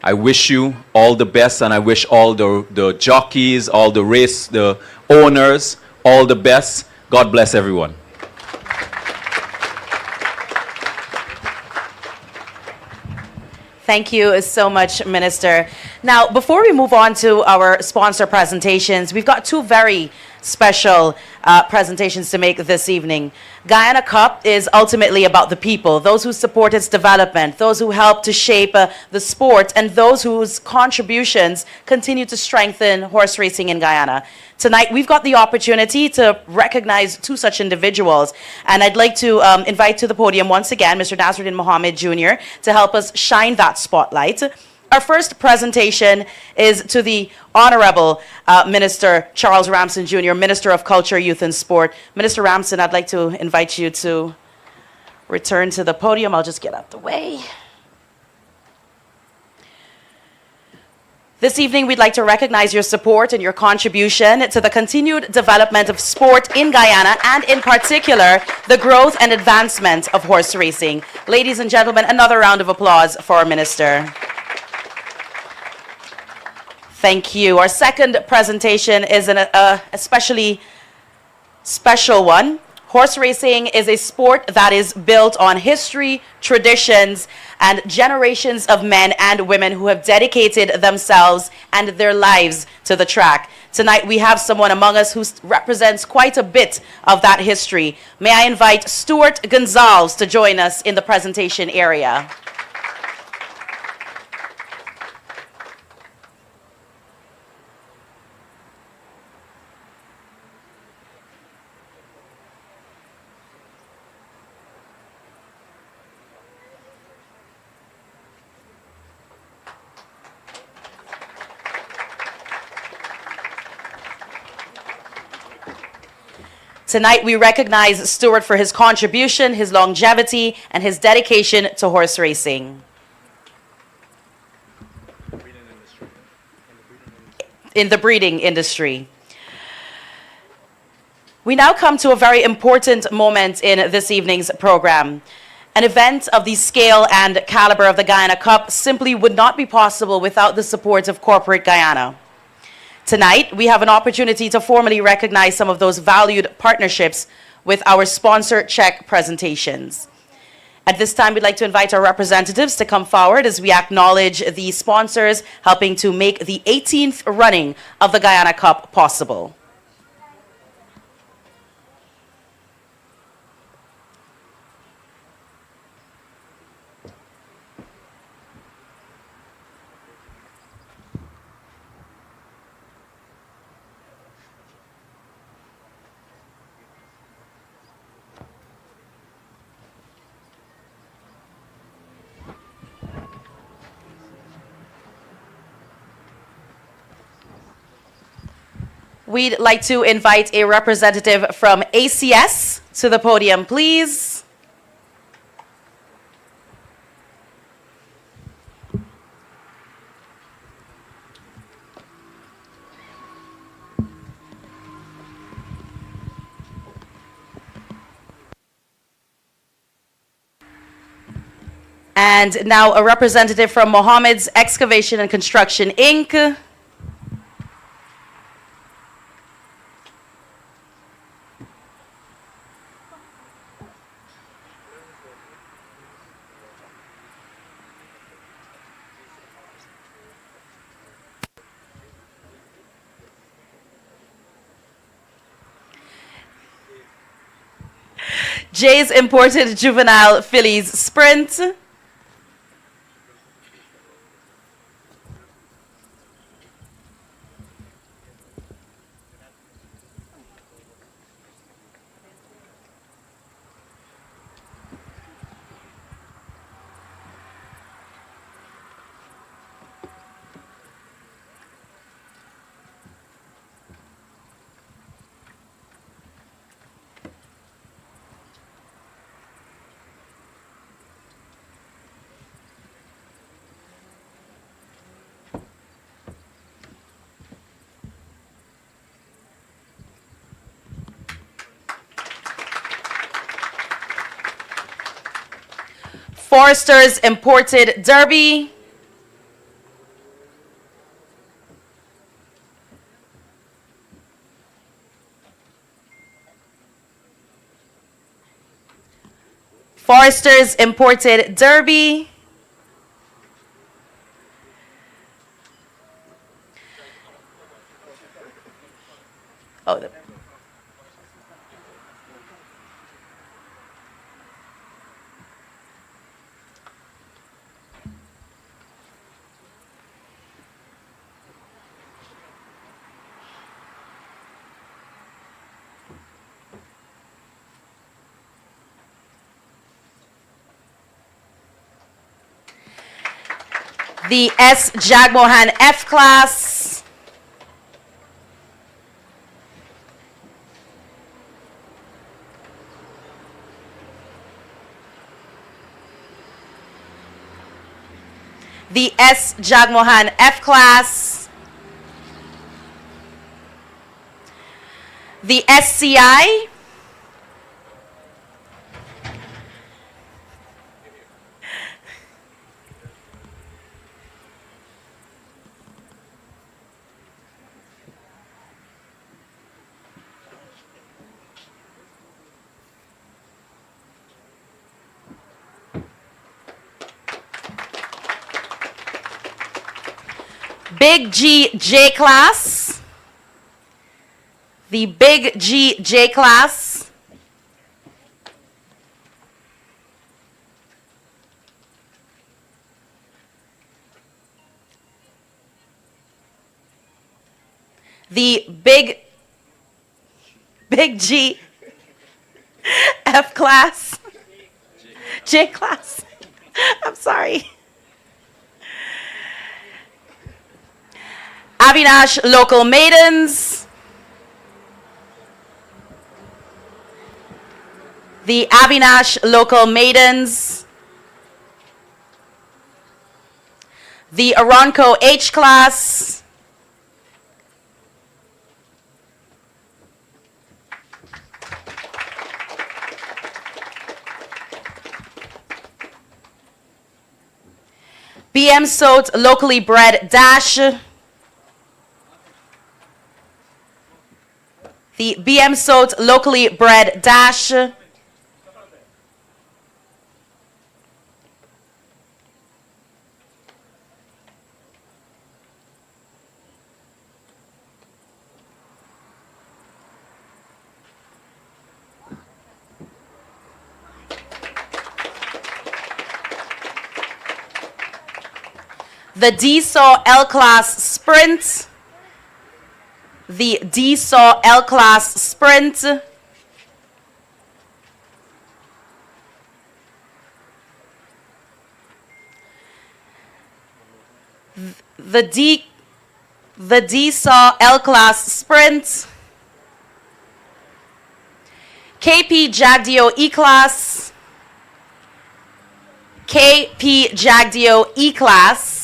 I wish you all the best, and I wish all the jockeys, all the owners, all the best. God bless everyone. Thank you so much, Minister. Now, before we move on to our sponsor presentations, we've got two very special presentations to make this evening. Guyana Cup is ultimately about the people, those who support its development, those who help to shape the sport, and those whose contributions continue to strengthen horse racing in Guyana. Tonight, we've got the opportunity to recognize two such individuals, and I'd like to invite to the podium once again Mr. Nasruddin Mohammed Jr. to help us shine that spotlight. Our first presentation is to the Honorable Minister Charles Ramson Jr., Minister of Culture, Youth and Sport. Minister Ramson, I'd like to invite you to return to the podium. I'll just get out the way. This evening, we'd like to recognize your support and your contribution to the continued development of sport in Guyana and, in particular, the growth and advancement of horse racing. Ladies and gentlemen, another round of applause for our minister. Thank you. Our second presentation is a especially special one. Horse racing is a sport that is built on history, traditions, and generations of men and women who have dedicated themselves and their lives to the track. Tonight we have someone among us who represents quite a bit of that history. May I invite Stuart Gonzalez to join us in the presentation area. Tonight, we recognize Stuart for his contribution, his longevity, and his dedication to horse racing. In the breeding industry. We now come to a very important moment in this evening's program. An event of the scale and caliber of the Guyana Cup simply would not be possible without the support of corporate Guyana. Tonight, we have an opportunity to formally recognize some of those valued partnerships with our sponsor check presentations. At this time, we'd like to invite our representatives to come forward as we acknowledge the sponsors helping to make the 18th running of the Guyana Cup possible. We'd like to invite a representative from ACS to the podium, please. And now a representative from Mohammed's Excavation and Construction, Inc. Jay's Imported Juvenile Fillies Sprint. Forrester's Imported Derby. Forrester's Imported Derby. Oh, the S. Jagmohan F class. The S. Jagmohan F class. The SCI, Big G J class, the Big G J class, the Big G F class, J class, I'm sorry. Avinash Local Maidens, the Avinash Local Maidens, the Aronco H class, BM Sot Locally Bred Dash, the BM Sot Locally Bred Dash, the DSAW L-Class Sprint, the DSAW L-Class Sprint, the DSAW L-Class Sprint, KP Jagdio E-Class, KP Jagdio E-Class,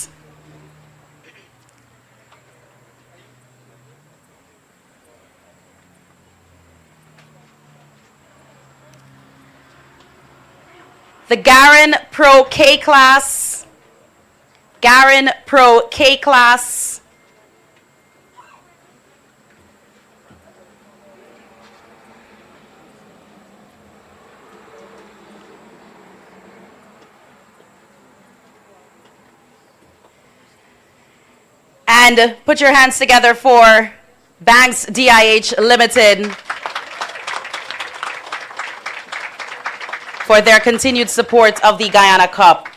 the Garin Pro K class, Garin Pro K class, and put your hands together for Banks DIH Limited for their continued support of the Guyana Cup.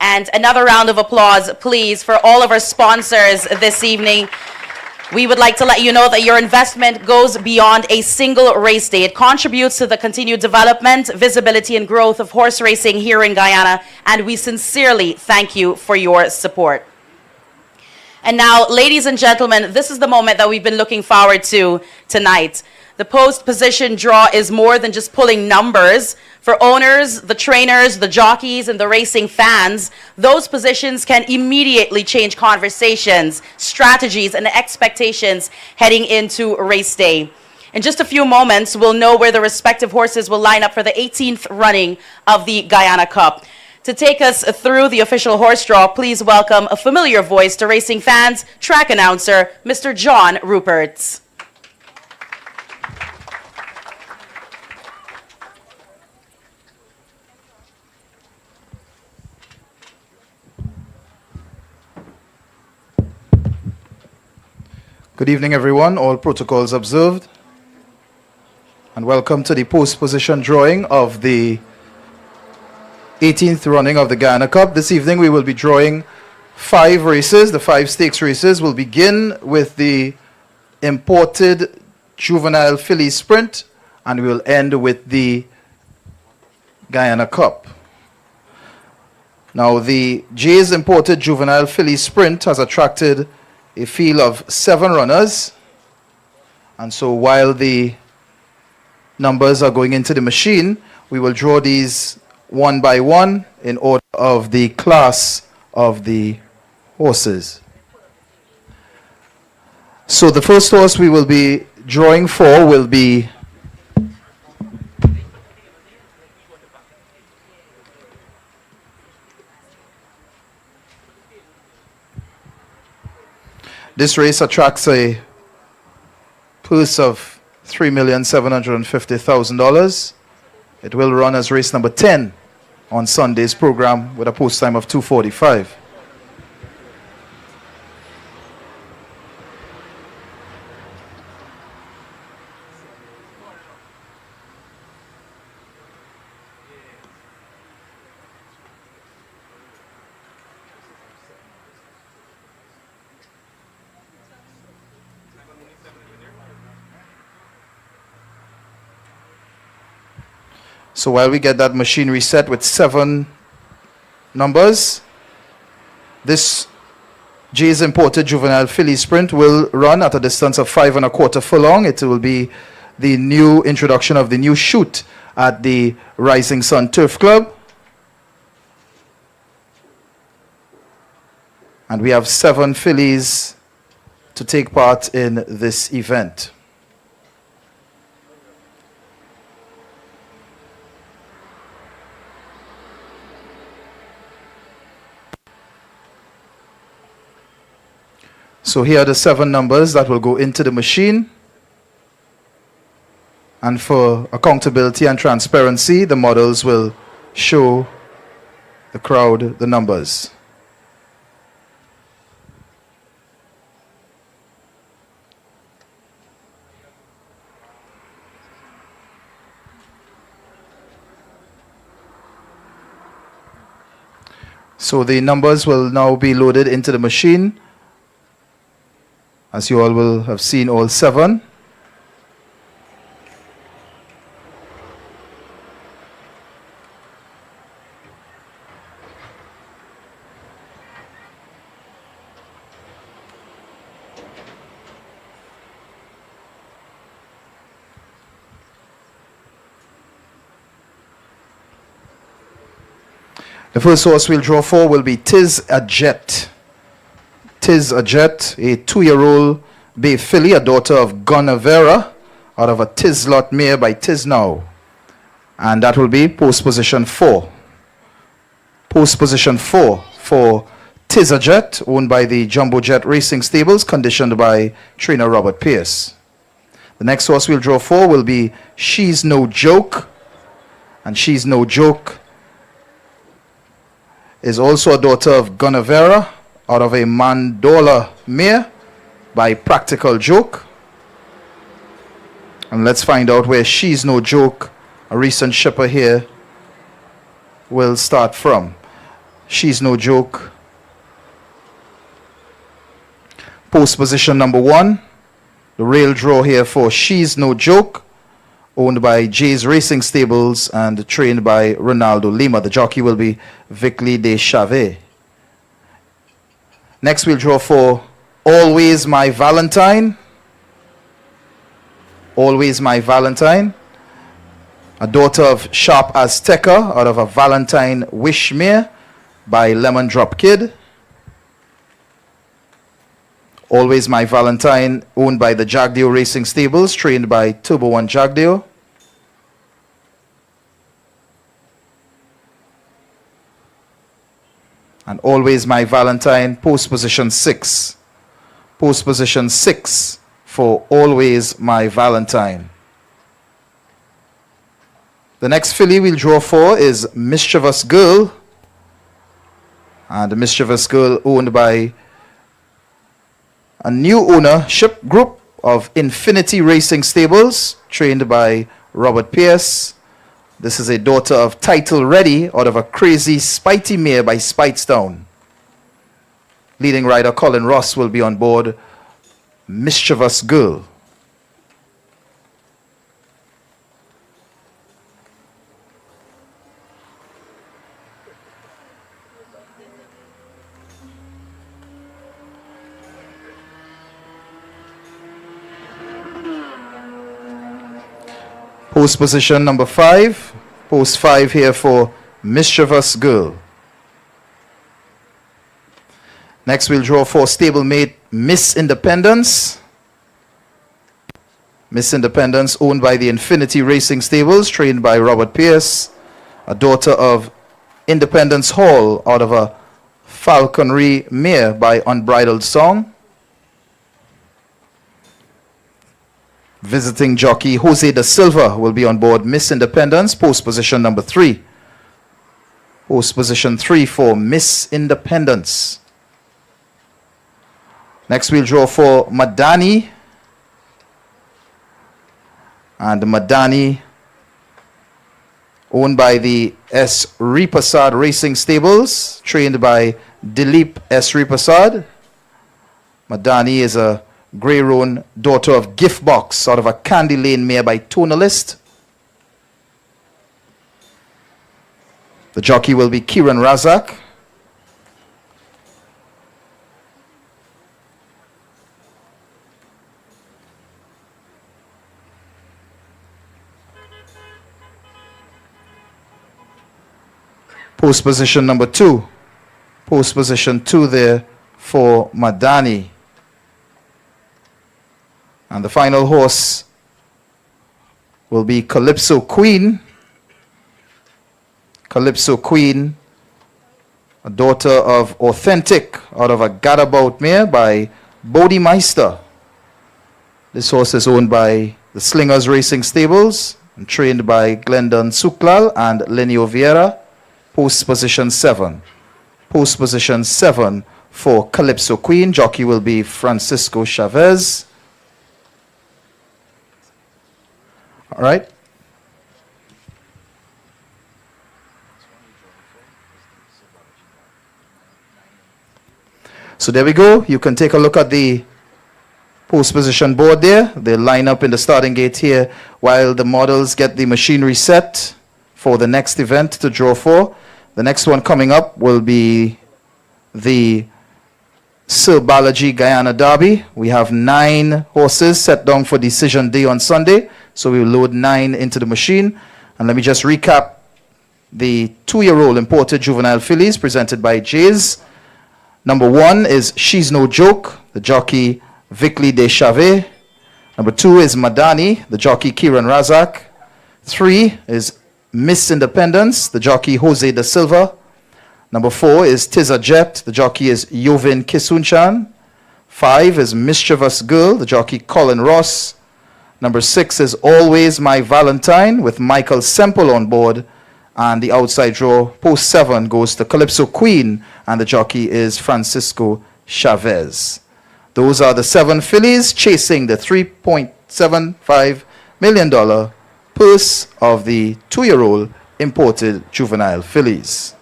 And another round of applause, please, for all of our sponsors this evening. We would like to let you know that your investment goes beyond a single race day. It contributes to the continued development, visibility, and growth of horse racing here in Guyana, and we sincerely thank you for your support. And now, ladies and gentlemen, this is the moment that we've been looking forward to tonight. The post-position draw is more than just pulling numbers. For owners, the trainers, the jockeys, and the racing fans, those positions can immediately change conversations, strategies, and expectations heading into race day. In just a few moments, we'll know where the respective horses will line up for the 18th running of the Guyana Cup. To take us through the official horse draw, please welcome a familiar voice to racing fans, track announcer, Mr. John Ruperts. Good evening, everyone. All protocols observed. And welcome to the post-position drawing of the 18th running of the Guyana Cup. This evening we will be drawing 5 races. The 5 stakes races will begin with the imported juvenile filly sprint, and we will end with the Guyana Cup. Now, the Jay's imported juvenile filly sprint has attracted a field of 7 runners, and so while the numbers are going into the machine, we will draw these one by one in order of the class of the horses. So the first horse we will be drawing for will be this race attracts a purse of $3,750,000. It will run as race number 10 on Sunday's program with a post time of 2:45. So while we get that machine reset with 7 numbers, this Jay's Imported Juvenile Filly Sprint will run at a distance of 5 1/4 furlong. It will be the new introduction of the new chute at the Rising Sun Turf Club. And we have 7 fillies to take part in this event. So here are the 7 numbers that will go into the machine. And for accountability and transparency, the models will show the crowd the numbers. So the numbers will now be loaded into the machine. As you all will have seen, all 7. The first horse we'll draw for will be Tis a Jet. Tis a Jet, a 2-year-old bay filly, a daughter of Guyana, out of a Tislot mare by Tisnow. And that will be post position 4. Post position 4 for Tis a Jet, owned by the Jumbo Jet Racing Stables, conditioned by trainer Robert Pierce. The next horse we'll draw for will be She's No Joke. And She's No Joke is also a daughter of Guyana, out of a Mandola mare by Practical Joke. And let's find out where She's No Joke, a recent shipper here, will start from. She's No Joke. Post position number 1. The rail draw here for She's No Joke, owned by Jay's Racing Stables and trained by Ronaldo Lima. The jockey will be Vicli de Chavet. Next we'll draw for Always My Valentine. Always My Valentine. A daughter of Sharp Azteca, out of a Valentine Wish mare by Lemon Drop Kid. Always My Valentine, owned by the Jagdeo Racing Stables, trained by Turbo One Jagdeo. And Always My Valentine, post position 6. Post position 6 for Always My Valentine. The next filly we'll draw for is Mischievous Girl. And the Mischievous Girl, owned by a new ownership group of Infinity Racing Stables, trained by Robert Pierce. This is a daughter of Title Ready, out of a Crazy Spitey mare by Spitestown. Leading rider Colin Ross will be on board Mischievous Girl. Post position number 5. Post 5 here for Mischievous Girl. Next we'll draw for stablemate Miss Independence. Miss Independence, owned by the Infinity Racing Stables, trained by Robert Pierce, a daughter of Independence Hall out of a falconry mare by Unbridled Song. Visiting jockey Jose da Silva will be on board Miss Independence, post position number 3. Post position 3 for Miss Independence. Next we'll draw for Madani. And Madani, owned by the S. Ripasad Racing Stables, trained by Dilip S. Ripasad. Madani is a grey roan daughter of Gift Box out of a Candy Lane mare by Tonalist. The jockey will be Kiran Razak. Post position number 2. Post position 2 there for Madani. And the final horse will be Calypso Queen. Calypso Queen, a daughter of Authentic out of a Gadabout mare by Bodimeister. This horse is owned by the Slingers Racing Stables and trained by Glendon Suklal and Lenio Vieira. Post position 7. Post position 7 for Calypso Queen. Jockey will be Francisco Chavez. All right. So there we go. You can take a look at the post position board there. They line up in the starting gate here while the models get the machinery set for the next event to draw for. The next one coming up will be the Sir Balaji Guyana Derby. We have 9 horses set down for decision day on Sunday. So we will load 9 into the machine. And let me just recap the 2-year-old imported juvenile fillies presented by Jays. Number 1 is She's No Joke, the jockey Vicli de Chavez. Number 2 is Madani, the jockey Kiran Razak. 3 is Miss Independence, the jockey Jose da Silva. Number 4 is Tiza Jet, the jockey is Yovin Kisunchan. 5 is Mischievous Girl, the jockey Colin Ross. Number 6 is Always My Valentine with Michael Semple on board. And the outside draw, post 7, goes to Calypso Queen, and the jockey is Francisco Chavez. Those are the 7 fillies chasing the $3.75 million purse of the 2-year-old imported juvenile fillies.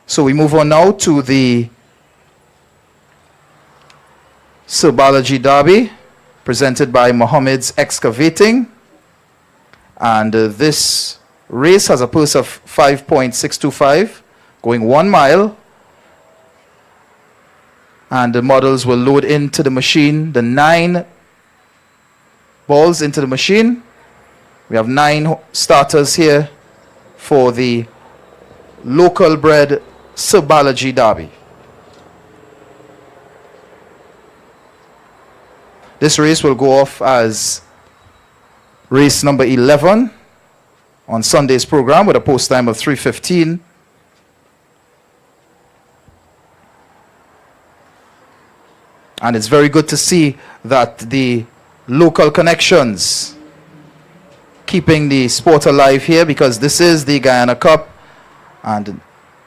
So we move on now to the Sir Balaji Derby, presented by Mohammed's Excavating. And this race has a purse of 5.625, going 1 mile. And the models will load into the machine, the 9 balls into the machine. We have 9 starters here for the local bred Sir Balaji Derby. This race will go off as race number 11 on Sunday's program with a post time of 3:15. And it's very good to see that the local connections keeping the sport alive here, because this is the Guyana Cup and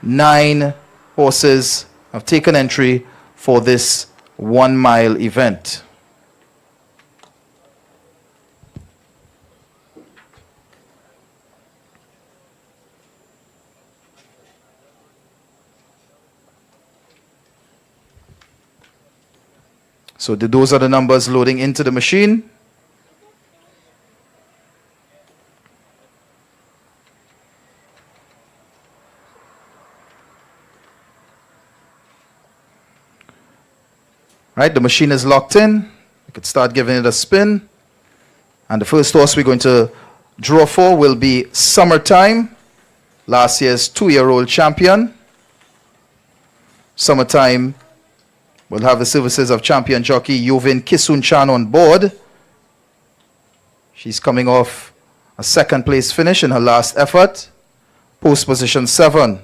9 horses have taken entry for this 1 mile event. So those are the numbers loading into the machine. Right, the machine is locked in. We could start giving it a spin. And the first horse we're going to draw for will be Summertime, last year's 2-year-old champion. Summertime We'll have the services of champion jockey Yovin Kisunchan on board. She's coming off a second place finish in her last effort. Post position 7.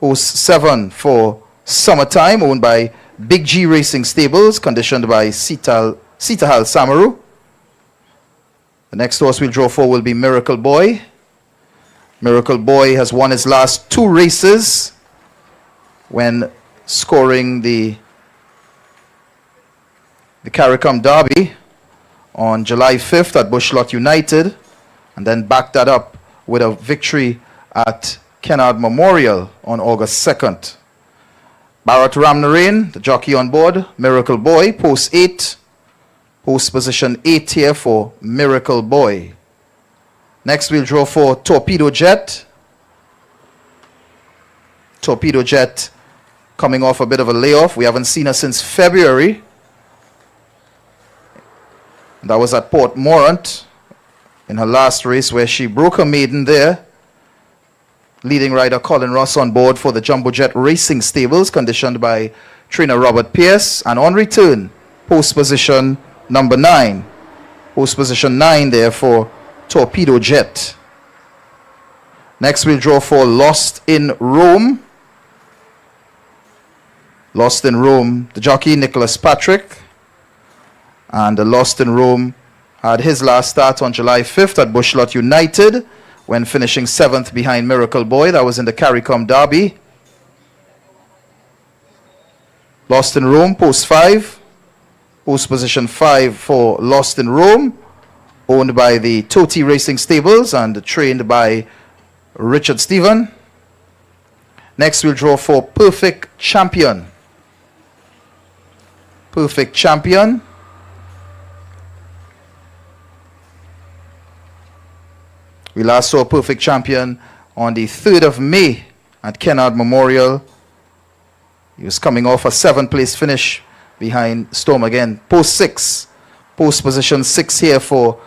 Post 7 for Summertime, owned by Big G Racing Stables, conditioned by Sitahal Samaru. The next horse we'll draw for will be Miracle Boy. Miracle Boy has won his last 2 races when scoring the CARICOM Derby on July 5th at Bushlot United, and then backed that up with a victory at Kennard Memorial on August 2nd. Bharat Ramnarain, the jockey on board, Miracle Boy, post 8. Post position 8 here for Miracle Boy. Next we'll draw for Torpedo Jet. Torpedo Jet coming off a bit of a layoff. We haven't seen her since February. That was at Port Morant in her last race where she broke her maiden there. Leading rider Colin Ross on board for the Jumbo Jet Racing Stables, conditioned by trainer Robert Pierce. And on return, post position number 9. Post position 9 there for Torpedo Jet. Next we'll draw for Lost in Rome. Lost in Rome, the jockey Nicholas Patrick. And the Lost in Rome had his last start on July 5th at Bushlot United when finishing 7th behind Miracle Boy. That was in the CARICOM Derby. Lost in Rome, post 5. Post position 5 for Lost in Rome, owned by the Toti Racing Stables and trained by Richard Stephen. Next we'll draw for Perfect Champion. Perfect Champion. We last saw Perfect Champion on the 3rd of May at Kennard Memorial. He was coming off a 7th place finish behind Storm again. Post 6. Post position 6 here for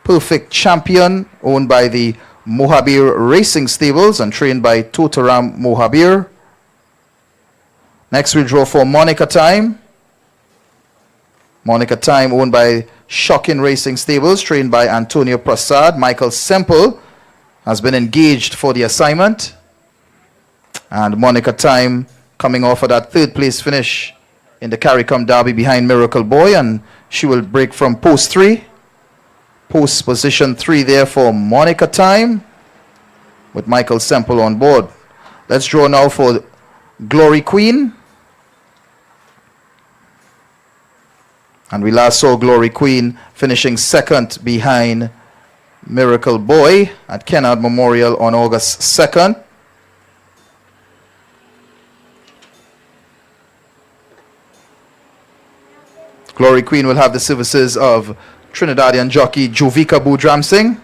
Perfect Champion, owned by the Mohabir Racing Stables and trained by Totaram Mohabir. Next we draw for Monica Time. Monica Time, owned by Shocking Racing Stables, trained by Antonio Prasad. Michael Semple has been engaged for the assignment. And Monica Time coming off of that 3rd place finish in the CARICOM Derby behind Miracle Boy, and she will break from post 3. Post position 3 there for Monica Time with Michael Semple on board. Let's draw now for Glory Queen. And we last saw Glory Queen finishing 2nd behind Miracle Boy at Kennard Memorial on August 2nd. Glory Queen will have the services of Trinidadian jockey Jovika Budramsingh,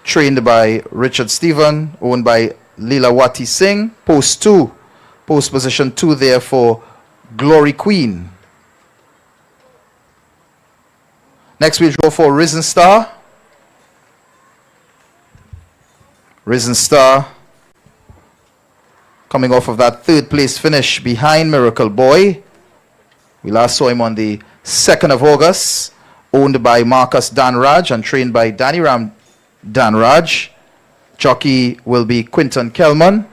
trained by Richard Stephen, owned by Leelawati Singh. Post 2. Post position 2 there for Glory Queen. Next we draw for Risen Star. Risen Star coming off of that 3rd place finish behind Miracle Boy. We last saw him on the 2nd of August, owned by Marcus Danraj and trained by Danny Ram Danraj. Jockey will be Quinton Kelman.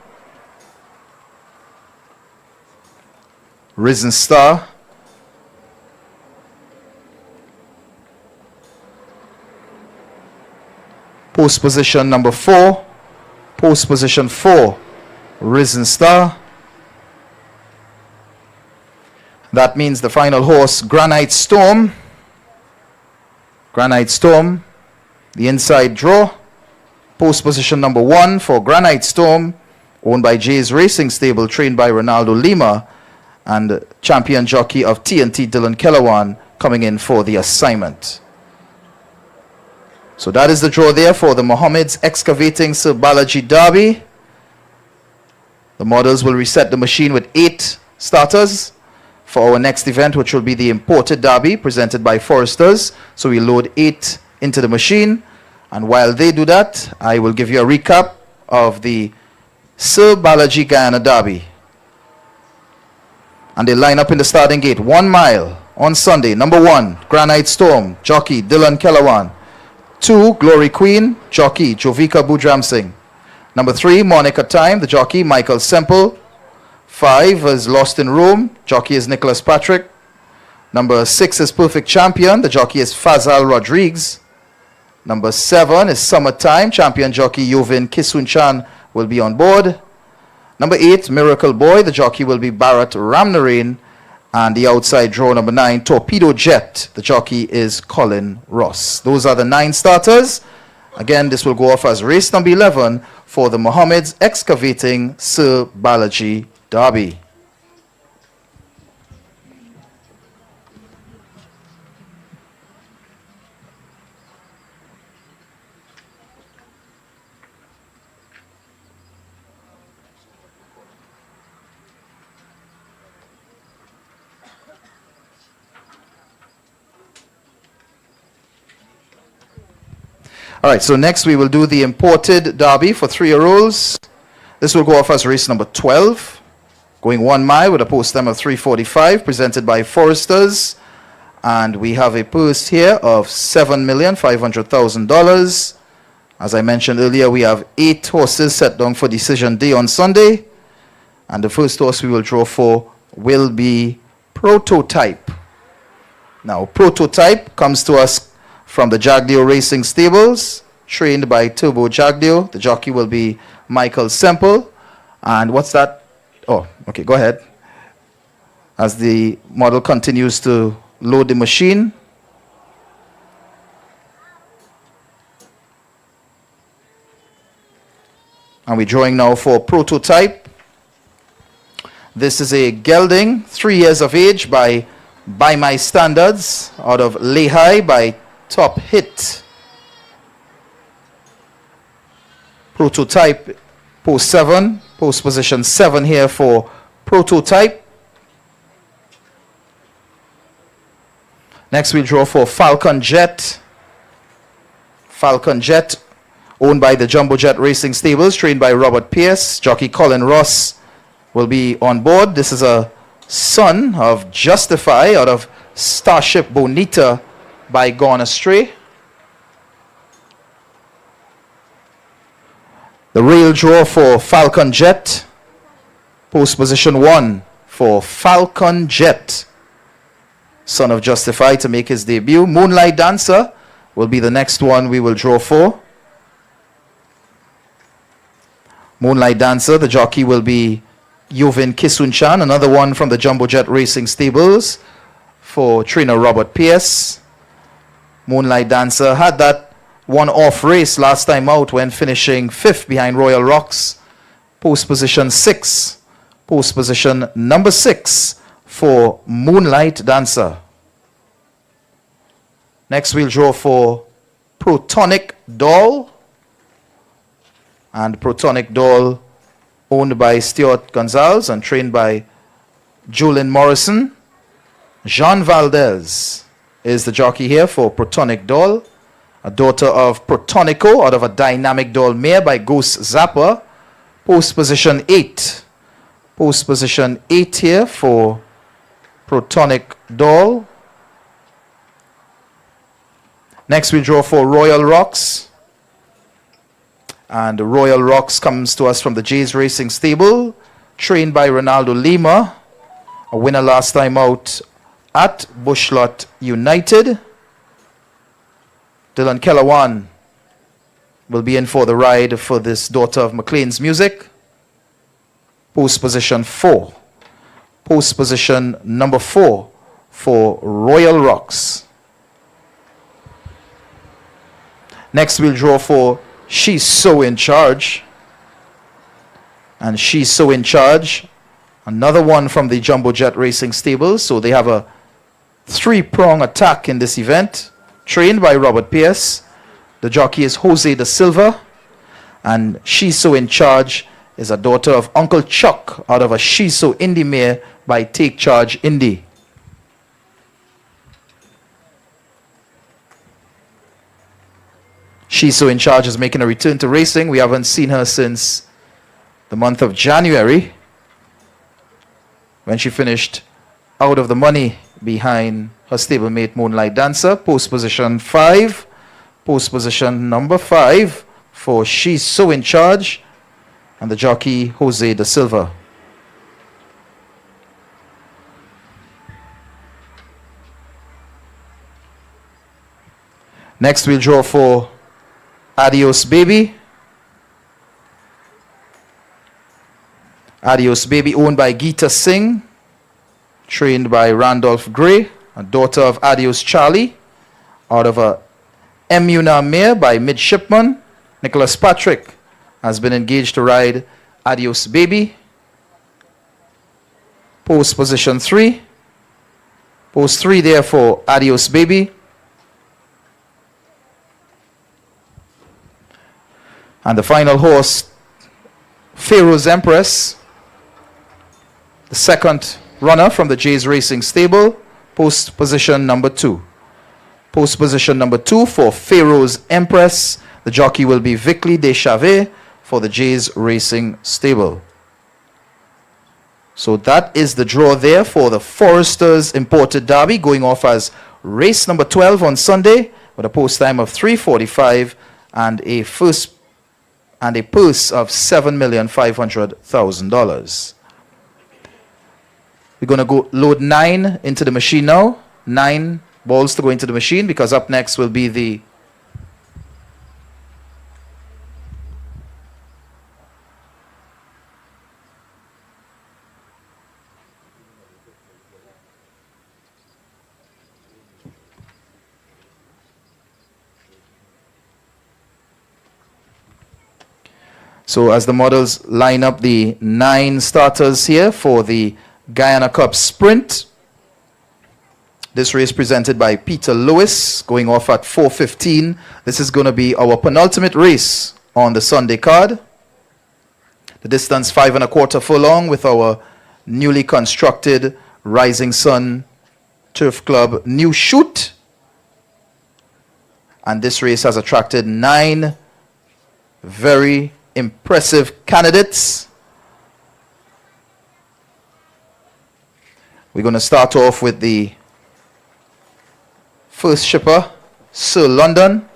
Risen Star. Post position number 4. Post position 4, Risen Star. That means the final horse, Granite Storm. Granite Storm, the inside draw. Post position number 1 for Granite Storm, owned by Jay's Racing Stable, trained by Ronaldo Lima, and champion jockey of TNT, Dylan Kellerwan, coming in for the assignment. So that is the draw there for the Mohammed's Excavating Sir Balaji Derby. The models will reset the machine with 8 starters for our next event, which will be the Imported Derby presented by Foresters. So we load 8 into the machine. And while they do that, I will give you a recap of the Sir Balaji Guyana Derby. And they line up in the starting gate. 1 mile on Sunday. Number 1, Granite Storm, jockey Dylan Kelawan. 2, Glory Queen, jockey Jovika Budram Singh. Number 3, Monica Time, the jockey Michael Semple. 5 is Lost in Rome, jockey is Nicholas Patrick. Number 6 is Perfect Champion, the jockey is Fazal Rodriguez. Number 7 is Summertime, champion jockey Yovin Kisunchan will be on board. Number 8, Miracle Boy, the jockey will be Bharat Ramnarine. And the outside draw, number 9, Torpedo Jet, the jockey is Colin Ross. Those are the 9 starters. Again, this will go off as race number 11 for the Mohammed's Excavating Sir Balaji Derby. All right, so next we will do the imported derby for 3-year-olds. This will go off as race number 12, going 1 mile with a post time of 3:45, presented by Foresters. And we have a purse here of $7,500,000. As I mentioned earlier, we have 8 horses set down for decision day on Sunday. And the first horse we will draw for will be Prototype. Now, Prototype comes to us from the Jagdeo Racing Stables, trained by Turbo Jagdeo. The jockey will be Michael Semple. And what's that? Oh, okay, go ahead. As the model continues to load the machine. And we're drawing now for Prototype. This is a gelding, 3 years of age by My Standards, out of Lehigh by Top Hit. Prototype, post 7, post position 7 here for Prototype. Next we'll draw for Falcon Jet. Falcon Jet, owned by the Jumbo Jet Racing Stables, trained by Robert Pierce. Jockey Colin Ross will be on board. This is a son of Justify out of Starship Bonita by Gone Astray. The rail draw for Falcon Jet. Post position 1 for Falcon Jet, son of Justify, to make his debut. Moonlight Dancer will be the next one we will draw for. Moonlight Dancer, the jockey will be Yovin Kisunchan, another one from the Jumbo Jet Racing Stables for trainer Robert Pierce. Moonlight Dancer had that one-off race last time out when finishing 5th behind Royal Rocks. Post position 6. Post position number 6 for Moonlight Dancer. Next we'll draw for Protonic Doll. And Protonic Doll, owned by Stuart Gonzalez and trained by Julian Morrison. Jean Valdez is the jockey here for Protonic Doll, a daughter of Protonico out of a Dynamic Doll mare by Goose Zappa. Post position 8. Post position 8 here for Protonic Doll. Next we draw for Royal Rocks. And Royal Rocks comes to us from the Jays Racing Stable, trained by Ronaldo Lima, a winner last time out at Bushlot United. Dylan Kelawan will be in for the ride for this daughter of McLean's Music. Post position 4. Post position number 4 for Royal Rocks. Next we'll draw for She's So In Charge. And She's So In Charge, another one from the Jumbo Jet Racing Stables. So they have a 3-prong attack in this event, trained by Robert Pierce. The jockey is Jose da Silva. And She's So In Charge is a daughter of Uncle Chuck out of a She's So Indie mare by Take Charge Indie. She's So In Charge is making a return to racing. We haven't seen her since the month of January, when she finished out of the money behind her stablemate Moonlight Dancer. Post position 5. Post position number 5 for She's So In Charge and the jockey Jose da Silva. Next we'll draw for Adios Baby. Adios Baby, owned by Geeta Singh, trained by Randolph Gray, a daughter of Adios Charlie, out of a Emuna mare by midshipman Nicholas Patrick, has been engaged to ride Adios Baby. Post position 3. Post 3 there for Adios Baby. And the final horse, Pharaoh's Empress, the second runner from the Jays Racing stable, post position number 2. Post position number 2 for Pharaoh's Empress. The jockey will be Vickley Deschavet for the Jays Racing stable. So that is the draw there for the Foresters Imported Derby, going off as race number 12 on Sunday with a post time of 3:45 and a purse of $7,500,000. We're going to go load 9 into the machine now. 9 balls to go into the machine, because up next will be the So as the models line up the 9 starters here for the Guyana Cup Sprint, this race presented by Peter Lewis, going off at 4:15. This is going to be our penultimate race on the Sunday card. The distance 5 1/4 furlong with our newly constructed Rising Sun Turf Club new chute. And this race has attracted 9 very impressive candidates. We're going to start off with the first shipper, Sir London.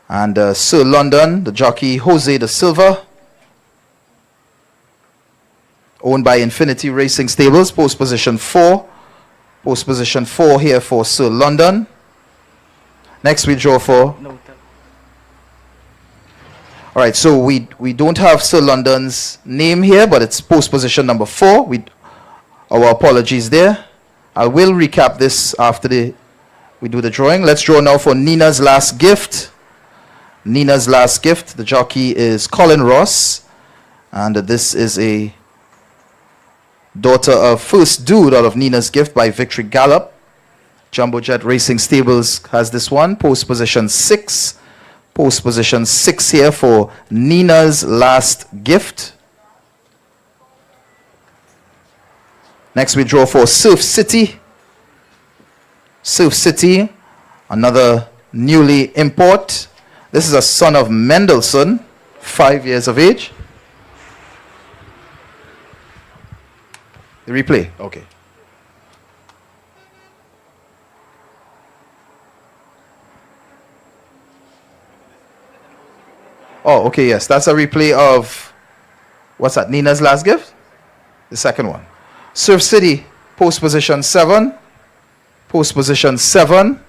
And Sir London, the jockey Jose da Silva, owned by Infinity Racing Stables, post position 4. Post position 4 here for Sir London. Next we draw for... All right, so we don't have Sir London's name here, but it's post position number 4. Our apologies there. I will recap this after we do the drawing. Let's draw now for Nina's Last Gift. Nina's Last Gift. The jockey is Colin Ross, and this is a daughter of First Dude out of Nina's Gift by Victory Gallop. Jumbo Jet Racing Stables has this one, post position 6. Post position 6 here for Nina's Last Gift. Next we draw for Surf City. Surf City, another newly import. This is a son of Mendelssohn, 5 years of age. The replay, okay. Oh, okay, yes. That's a replay of, what's that, Nina's Last Gift? The second one. Surf City, post position 7. Post position 7.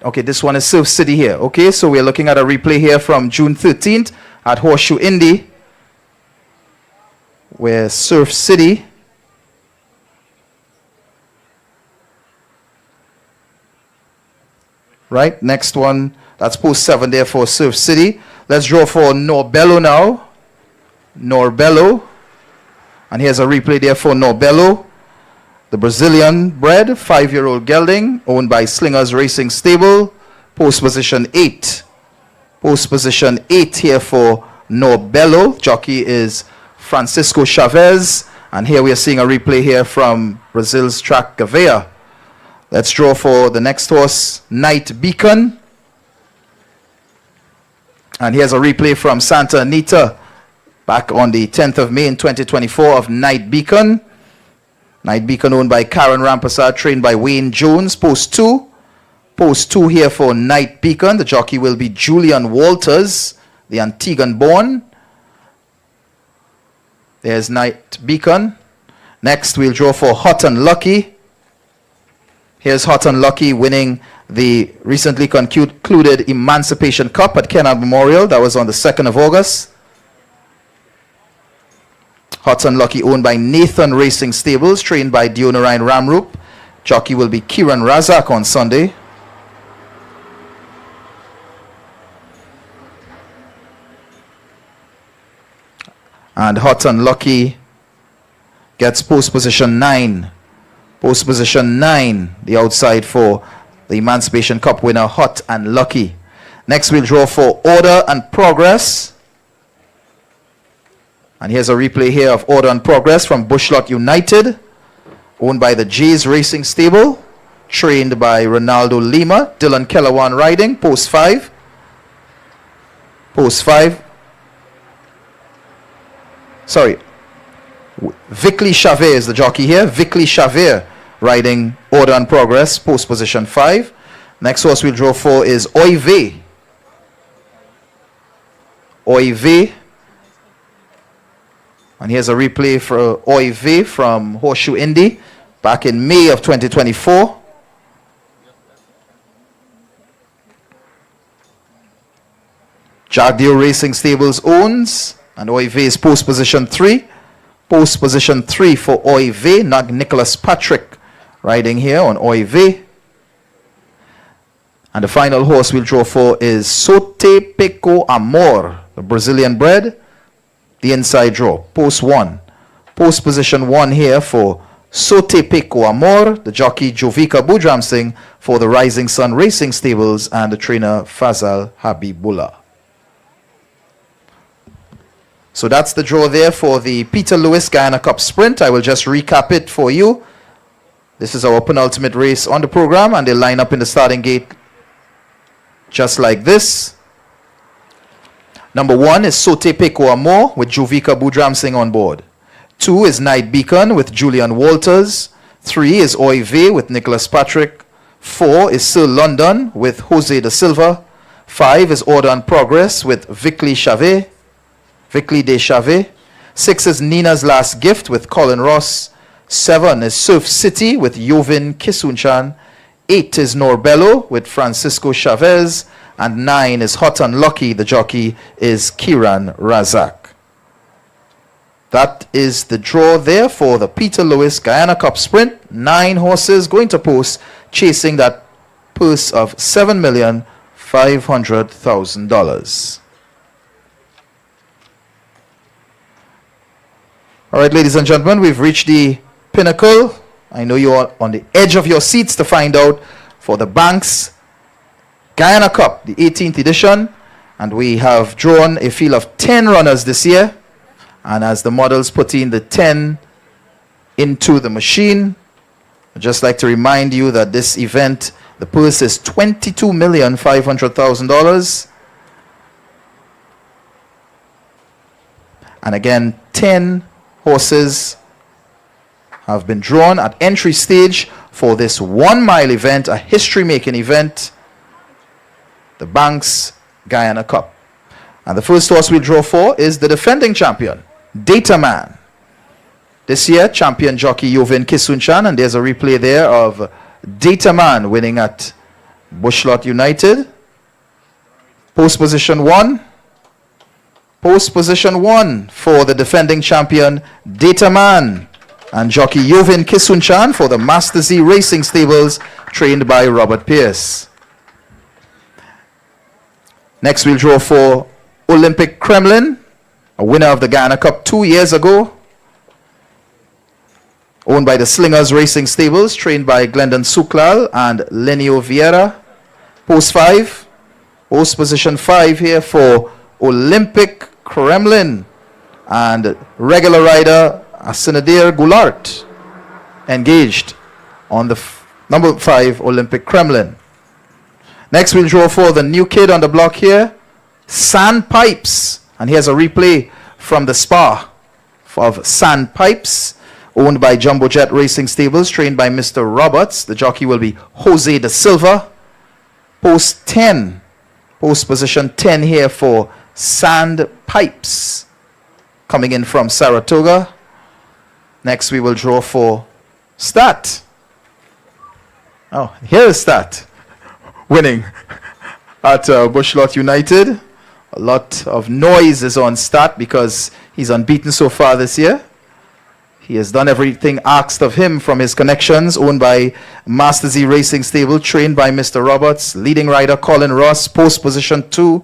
Okay, this one is Surf City here. Okay, so we're looking at a replay here from June 13th at Horseshoe Indy, where Surf City right, next one. That's post 7 there for Surf City. Let's draw for Norbello now. Norbello. And here's a replay there for Norbello. The Brazilian bred 5-year-old gelding, owned by Slingers Racing Stable. Post position 8. Post position 8 here for Norbello. Jockey is Francisco Chavez. And here we are seeing a replay here from Brazil's track Gavea. Let's draw for the next horse, Night Beacon. And here's a replay from Santa Anita back on the 10th of May in 2024 of Night Beacon. Night Beacon owned by Karen Rampasar, trained by Wayne Jones. Post 2. Post 2 here for Night Beacon. The jockey will be Julian Walters, the Antiguan-born. There's Night Beacon. Next, we'll draw for Hot and Lucky. Here's Hot and Lucky winning the recently concluded Emancipation Cup at Kennard Memorial. That was on the 2nd of August. Hot and Lucky owned by Nathan Racing Stables, trained by Dionarine Ramroop. Jockey will be Kiran Razak on Sunday. And Hot and Lucky gets post position 9. Post position 9, the outside for the Emancipation Cup winner, Hot and Lucky. Next, we'll draw for Order and Progress. And here's a replay here of Order and Progress from Bushlot United, owned by the Jays Racing Stable, trained by Ronaldo Lima, Dylan Kellerwan riding, post 5. Post 5. Sorry. Vickley Chavez is the jockey here. Vickley Chavez riding Order and Progress, post position 5. Next horse we'll draw for is Oive. Oive. And here's a replay for Oive from Horseshoe Indy back in May of 2024. Jagdeo Racing Stables owns, and Oive is post position 3. Post position 3 for Oive, not Nicholas Patrick riding here on Oive. And the final horse we'll draw for is Sote Peco Amor, the Brazilian bred. The inside draw, post 1. Post position 1 here for Sote Peco Amor, the jockey Jovika Budram Singh for the Rising Sun Racing Stables, and the trainer Fazal Habibullah. So that's the draw there for the Peter Lewis Guyana Cup Sprint. I will just recap it for you. This is our penultimate race on the program, and they line up in the starting gate just like this. Number 1 is Sote Peco Amor with Jovika Budram Singh on board. 2 is Night Beacon with Julian Walters. 3 is Oive with Nicholas Patrick. 4 is Sir London with Jose da Silva. 5 is Order and Progress with Vickley Chavez. Vickley de Chavez. 6 is Nina's Last Gift with Colin Ross. 7 is Surf City with Yovin Kisunchan. 8 is Norbello with Francisco Chavez. And 9 is Hot and Lucky. The jockey is Kiran Razak. That is the draw there for the Peter Lewis Guyana Cup Sprint. 9 horses going to post, chasing that purse of $7,500,000. All right, ladies and gentlemen, we've reached the pinnacle. I know you are on the edge of your seats to find out for the Banks Guyana Cup, the 18th edition. And we have drawn a field of 10 runners this year. And as the models put in the 10 into the machine, I'd just like to remind you that this event, the purse is $22,500,000. And again, 10 horses have been drawn at entry stage for this 1 mile event, a history-making event, the Banks Guyana Cup. And the first horse we'll draw for is the defending champion, Data Man. This year, champion jockey Yovin Kisunchan, and there's a replay there of Data Man winning at Bushlot United. Post position 1. Post position 1 for the defending champion, Data Man, and jockey Yovin Kisunchan for the Master Z Racing Stables, trained by Robert Pierce. Next, we'll draw for Olympic Kremlin, a winner of the Guyana Cup 2 years ago, owned by the Slingers Racing Stables, trained by Glendon Suklal and Lenio Vieira. Post 5. Post position 5 here for Olympic Kremlin, and regular rider Asinadir Goulart engaged on the number 5 Olympic Kremlin. Next, we'll draw for the new kid on the block here, Sandpipes. And here's a replay from the Spa of Sandpipes, owned by Jumbo Jet Racing Stables, trained by Mr. Roberts. The jockey will be Jose da Silva. Post 10, post position 10 here for Sandpipes, coming in from Saratoga. Next we will draw for Stat. Oh, here is Stat, winning at Bushlot United. A lot of noise is on Stat because he's unbeaten so far this year. He has done everything asked of him from his connections, owned by Master Z Racing Stable, trained by Mr. Roberts. Leading rider Colin Ross, post position 2.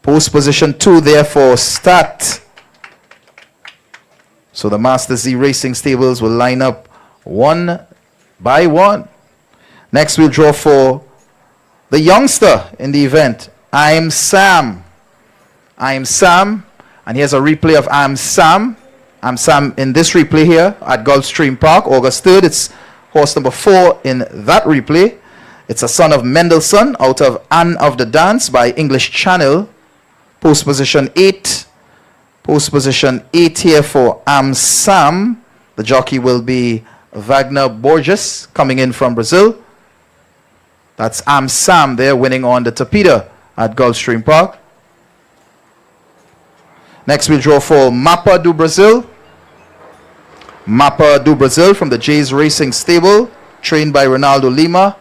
Post position 2 there for Stat. So the Master Z Racing Stables will line up one by one. Next we'll draw for the youngster in the event, I'm Sam. I'm Sam. And here's a replay of I'm Sam. I'm Sam in this replay here at Gulfstream Park, August 3rd. It's horse number 4 in that replay. It's a son of Mendelssohn out of Anne of the Dance by English Channel. Post position 8. Post position 8 here for I'm Sam. The jockey will be Wagner Borges, coming in from Brazil. That's I'm Sam there, winning on the Torpedo at Gulfstream Park. Next we'll draw for Mapa do Brasil. Mapa do Brasil from the Jays Racing Stable, trained by Ronaldo Lima.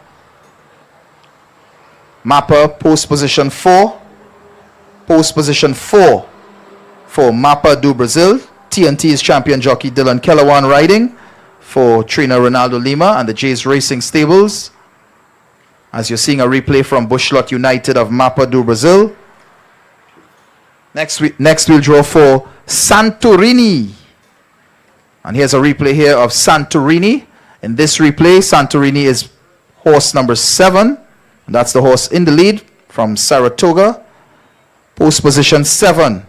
Mapa, post position 4. Post position 4 for Mapa do Brasil. TNT's champion jockey Dylan Kellerwan riding for trainer Ronaldo Lima and the Jays Racing Stables. As you're seeing a replay from Bushlot United of Mapa do Brasil. Next we'll draw for Santorini. And here's a replay here of Santorini. In this replay, Santorini is horse number 7. And that's the horse in the lead from Saratoga. Post position 7.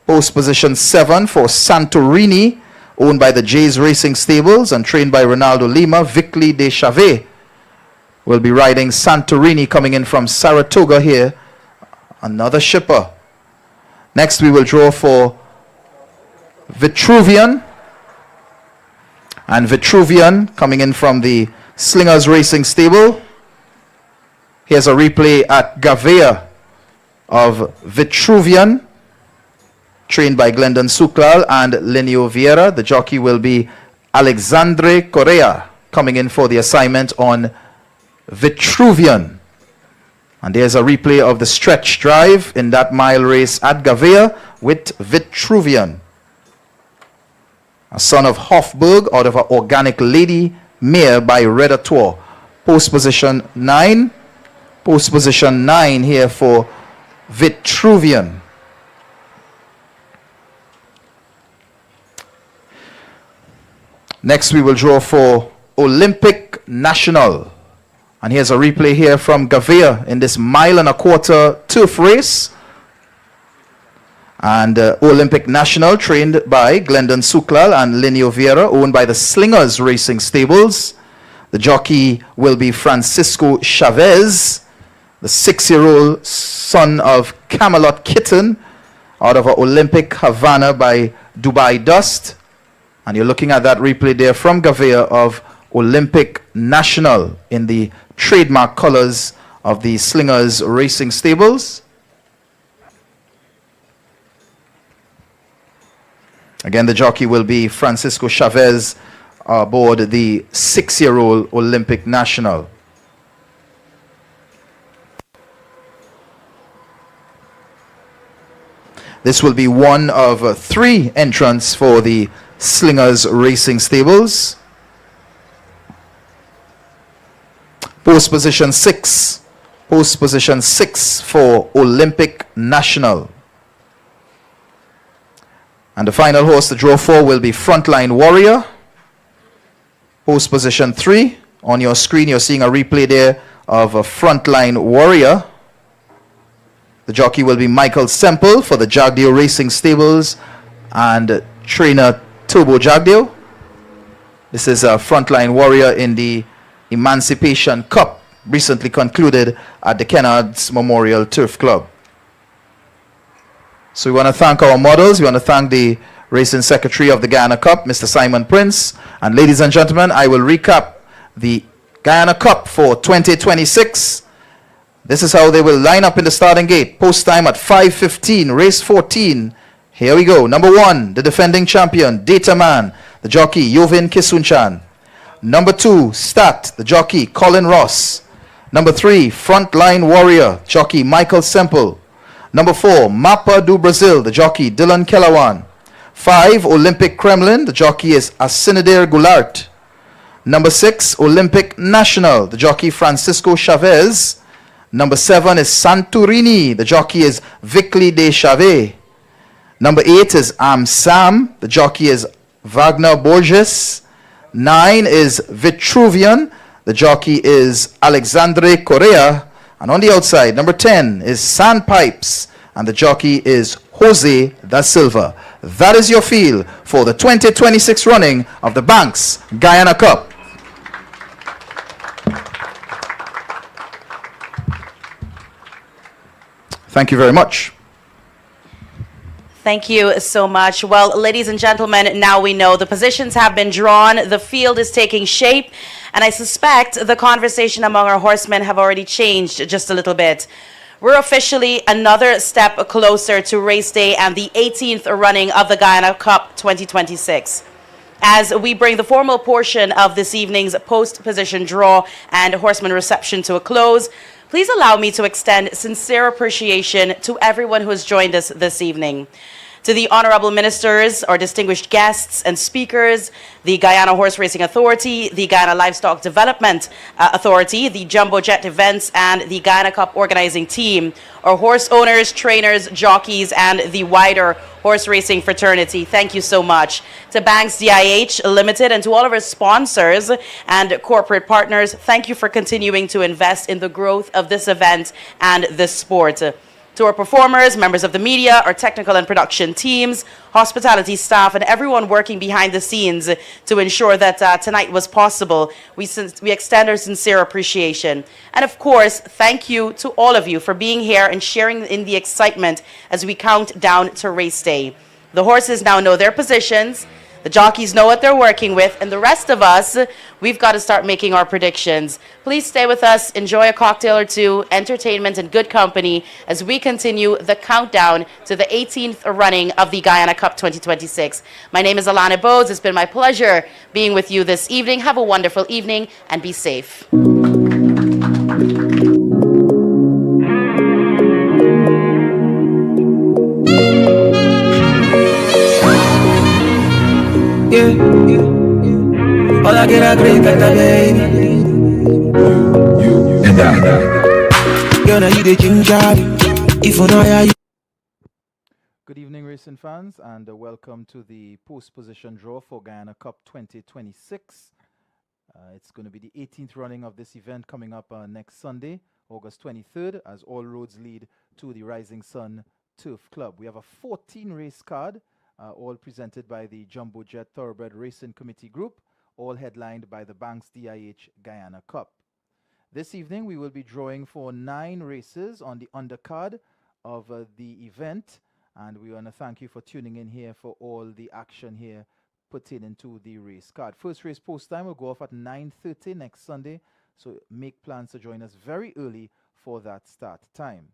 Post position 7 for Santorini, owned by the Jays Racing Stables and trained by Ronaldo Lima. Vicli de Chavet will be riding Santorini, coming in from Saratoga here. Another shipper. Next we will draw for Vitruvian. And Vitruvian coming in from the Slingers Racing Stable. Here's a replay at Gavea of Vitruvian, trained by Glendon Suklal and Lenio Vieira. The jockey will be Alexandre Correa, coming in for the assignment on Vitruvian. And there's a replay of the stretch drive in that mile race at Gavea with Vitruvian. A son of Hofburg out of an Organic Lady mare by Redditor. Post position 9. Post position 9 here for Vitruvian. Next we will draw for Olympic National. And here's a replay here from Gavea in this 1.25 mile turf race. And Olympic National, trained by Glendon Suklal and Lenio Vieira, owned by the Slingers Racing Stables. The jockey will be Francisco Chavez, the 6-year-old son of Camelot Kitten, out of Olympic Havana by Dubai Dust. And you're looking at that replay there from Gavea of Olympic National in the trademark colors of the Slingers Racing Stables. Again, the jockey will be Francisco Chavez aboard the 6-year-old Olympic National. This will be one of 3 entrants for the Slingers Racing Stables. Post position 6. Post position 6 for Olympic National. And the final horse to draw for will be Frontline Warrior. Post position 3. On your screen, you're seeing a replay there of a Frontline Warrior. The jockey will be Michael Semple for the Jagdeo Racing Stables and trainer Turbo Jagdeo. This is a Frontline Warrior in the Emancipation Cup, recently concluded at the Kennards Memorial Turf Club. So we want to thank our models. We want to thank the Racing Secretary of the Guyana Cup, Mr. Simon Prince. And ladies and gentlemen, I will recap the Guyana Cup for 2026. This is how they will line up in the starting gate. Post time at 5:15, race 14. Here we go. Number 1, the defending champion, Data Man, the jockey, Yovin Kisunchan. Number 2, Stat, the jockey, Colin Ross. Number 3, Frontline Warrior, jockey, Michael Semple. Number 4, Mapa do Brazil, the jockey, Dylan Kelawan. 5, Olympic Kremlin, the jockey is Asinadir Goulart. Number 6, Olympic National, the jockey, Francisco Chavez. Number 7 is Santorini, the jockey is Vicli de Chavez. Number 8 is Sam, the jockey is Wagner Borges. 9 is Vitruvian, the jockey is Alexandre Correa. And on the outside, number 10 is Sandpipes, and the jockey is Jose da Silva. That is your field for the 2026 running of the Banks Guyana Cup. Thank you very much. Thank you so much. Well, ladies and gentlemen, now we know the positions have been drawn, the field is taking shape, and I suspect the conversation among our horsemen have already changed just a little bit. We're officially another step closer to race day and the 18th running of the Guyana Cup 2026. As we bring the formal portion of this evening's post-position draw and horseman reception to a close, please allow me to extend sincere appreciation to everyone who has joined us this evening. To the honorable ministers, our distinguished guests and speakers, the Guyana Horse Racing Authority, the Guyana Livestock Development Authority, the Jumbo Jet Events, and the Guyana Cup organizing team, our horse owners, trainers, jockeys, and the wider horse racing fraternity, thank you so much. To Banks DIH Limited and to all of our sponsors and corporate partners, thank you for continuing to invest in the growth of this event and this sport. To our performers, members of the media, our technical and production teams, hospitality staff, and everyone working behind the scenes to ensure that tonight was possible, we extend our sincere appreciation. And of course, thank you to all of you for being here and sharing in the excitement as we count down to race day. The horses now know their positions, the jockeys know what they're working with, and the rest of us, we've got to start making our predictions. Please stay with us, enjoy a cocktail or two, entertainment and good company as we continue the countdown to the 18th running of the Guyana Cup 2026. My name is Alana Bowes. It's been my pleasure being with you this evening. Have a wonderful evening and be safe. Yeah, all I get a great better baby. And girl, now you the ginger. If you know how you. Good evening, racing fans, and welcome to the post-position draw for Guyana Cup 2026. It's going to be the 18th running of this event coming up next Sunday, August 23rd, as all roads lead to the Rising Sun Turf Club. We have a 14-race card, all presented by the Jumbo Jet Thoroughbred Racing Committee Group, all headlined by the Banks DIH Guyana Cup. This evening, we will be drawing for 9 races on the undercard of the event, and we want to thank you for tuning in here for all the action here pertaining to the race card. First race post time will go off at 9:30 next Sunday, so make plans to join us very early for that start time.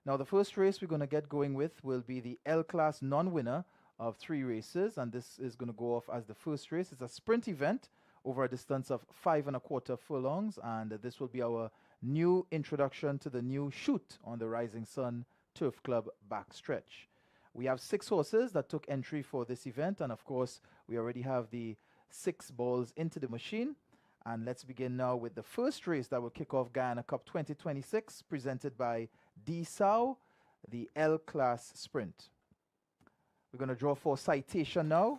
Now, the first race we're going to get going with will be the L-Class non-winner of 3 races, and this is going to go off as the first race. It's a sprint event over a distance of 5 1/4 furlongs, and this will be our new introduction to the new chute on the Rising Sun Turf Club backstretch. We have 6 horses that took entry for this event, and of course, we already have the 6 balls into the machine. And let's begin now with the first race that will kick off Guyana Cup 2026, presented by DSAO, the L-Class Sprint. We're going to draw for citation now.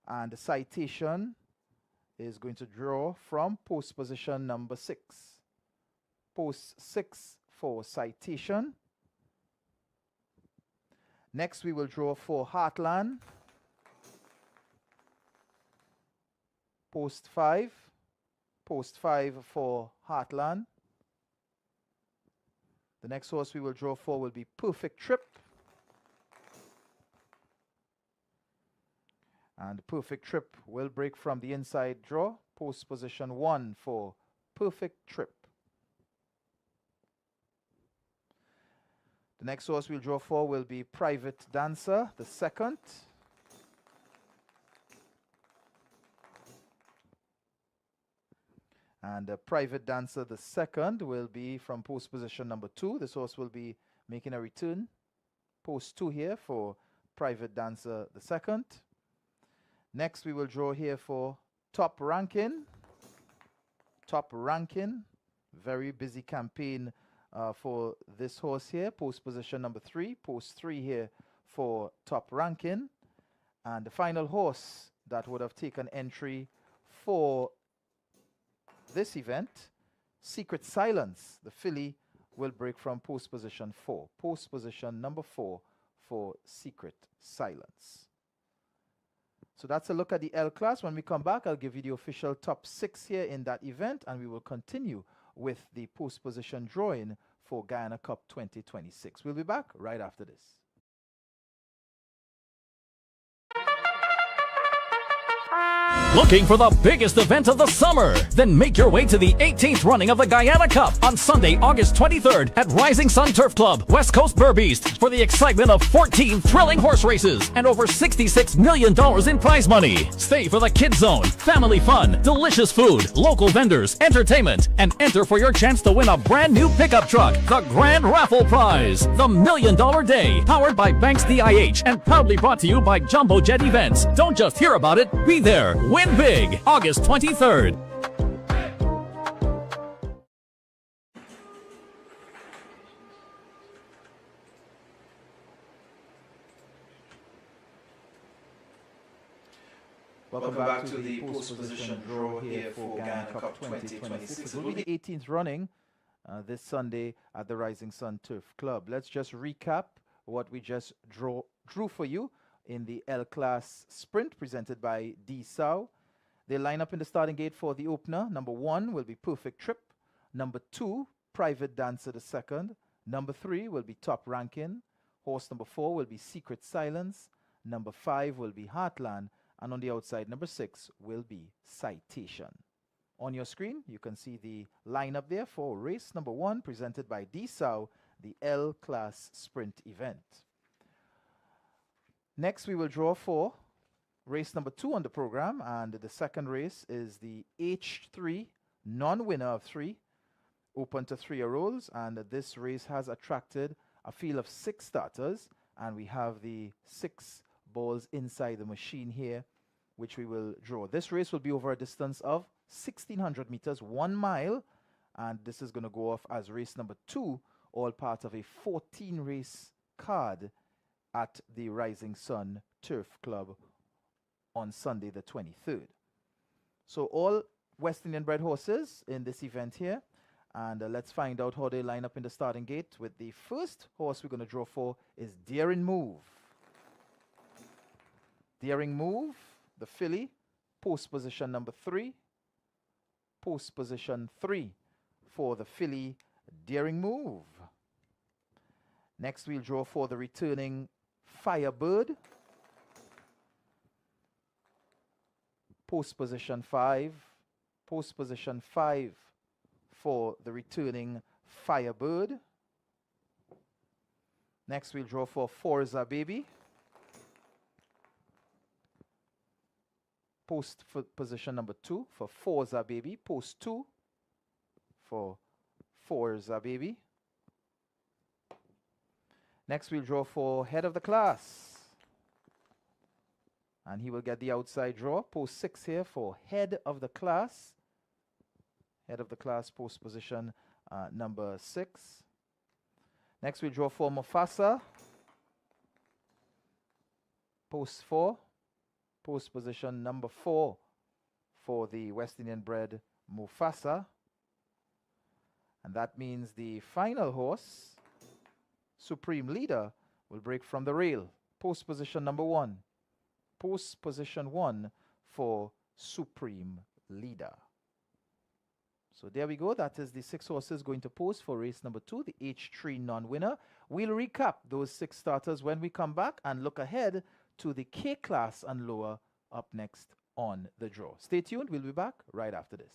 And the citation is going to draw from post position number 6. Post 6 for citation. Next, we will draw for Heartland. Post 5. Post 5 for Heartland. The next horse we will draw for will be Perfect Trip. And Perfect Trip will break from the inside draw. Post position 1 for Perfect Trip. The next horse we'll draw for will be Private Dancer, the second. And Private Dancer, the second, will be from post position number 2. This horse will be making a return. Post 2 here for Private Dancer, the second. Next, we will draw here for Top Ranking. Top Ranking. Very busy campaign for this horse here. Post position number 3. Post 3 here for Top Ranking. And the final horse that would have taken entry for this event, Secret Silence, the filly, will break from post position 4. Post position number 4 for Secret Silence. So that's a look at the L class. When we come back, I'll give you the official top 6 here in that event, and we will continue with the post position drawing for Guyana Cup 2026. We'll be back right after this. Looking for the biggest event of the summer? Then make your way to the 18th running of the Guyana Cup on Sunday, August 23rd at Rising Sun Turf Club, West Coast Burbeast, for the excitement of 14 thrilling horse races and over $66 million in prize money. Stay for the kids zone, family fun, delicious food, local vendors, entertainment, and enter for your chance to win a brand new pickup truck, the Grand Raffle Prize, the $1 Million Day, powered by Banks DIH and proudly brought to you by Jumbo Jet Events. Don't just hear about it, be there. Win big, August 23rd. Welcome back to the post position draw here for Guyana Cup 2026. It will be the 18th running this Sunday at the Rising Sun Turf Club. Let's just recap what we just drew for you in the L Class Sprint presented by D. Sau. They line up in the starting gate for the opener. Number 1 will be Perfect Trip. Number 2, Private Dancer the second. Number 3 will be Top Ranking. Horse number 4 will be Secret Silence. Number 5 will be Heartland. And on the outside, number 6 will be Citation. On your screen, you can see the lineup there for race number 1 presented by D. Sau, the L Class Sprint event. Next, we will draw for race number 2 on the program, and the second race is the H3 non-winner of 3, open to 3-year-olds, and this race has attracted a field of 6 starters, and we have the 6 balls inside the machine here, which we will draw. This race will be over a distance of 1,600 meters, 1 mile, and this is going to go off as race number 2, all part of a 14-race card at the Rising Sun Turf Club on Sunday the 23rd. So all West Indian bred horses in this event here, and let's find out how they line up in the starting gate. With the first horse we're going to draw for is Daring Move. Daring Move, the filly, post position number 3. Post position 3 for the filly Daring Move. Next we'll draw for the returning Firebird. Post position 5. Post position 5 for the returning Firebird. Next we'll draw for Forza Baby. Post position number 2 for Forza Baby. Post 2 for Forza Baby. Next we'll draw for Head of the Class. And he will get the outside draw. Post 6 here for Head of the Class. Head of the Class, post position number 6. Next we'll draw for Mufasa. Post 4. Post position number 4 for the West Indian bred Mufasa. And that means the final horse, Supreme Leader, will break from the rail. Post position number 1. Post position 1 for Supreme Leader. So there we go. That is the 6 horses going to pose for race number 2, the H3 non-winner. We'll recap those 6 starters when we come back and look ahead to the K class and lower up next on the draw. Stay tuned. We'll be back right after this.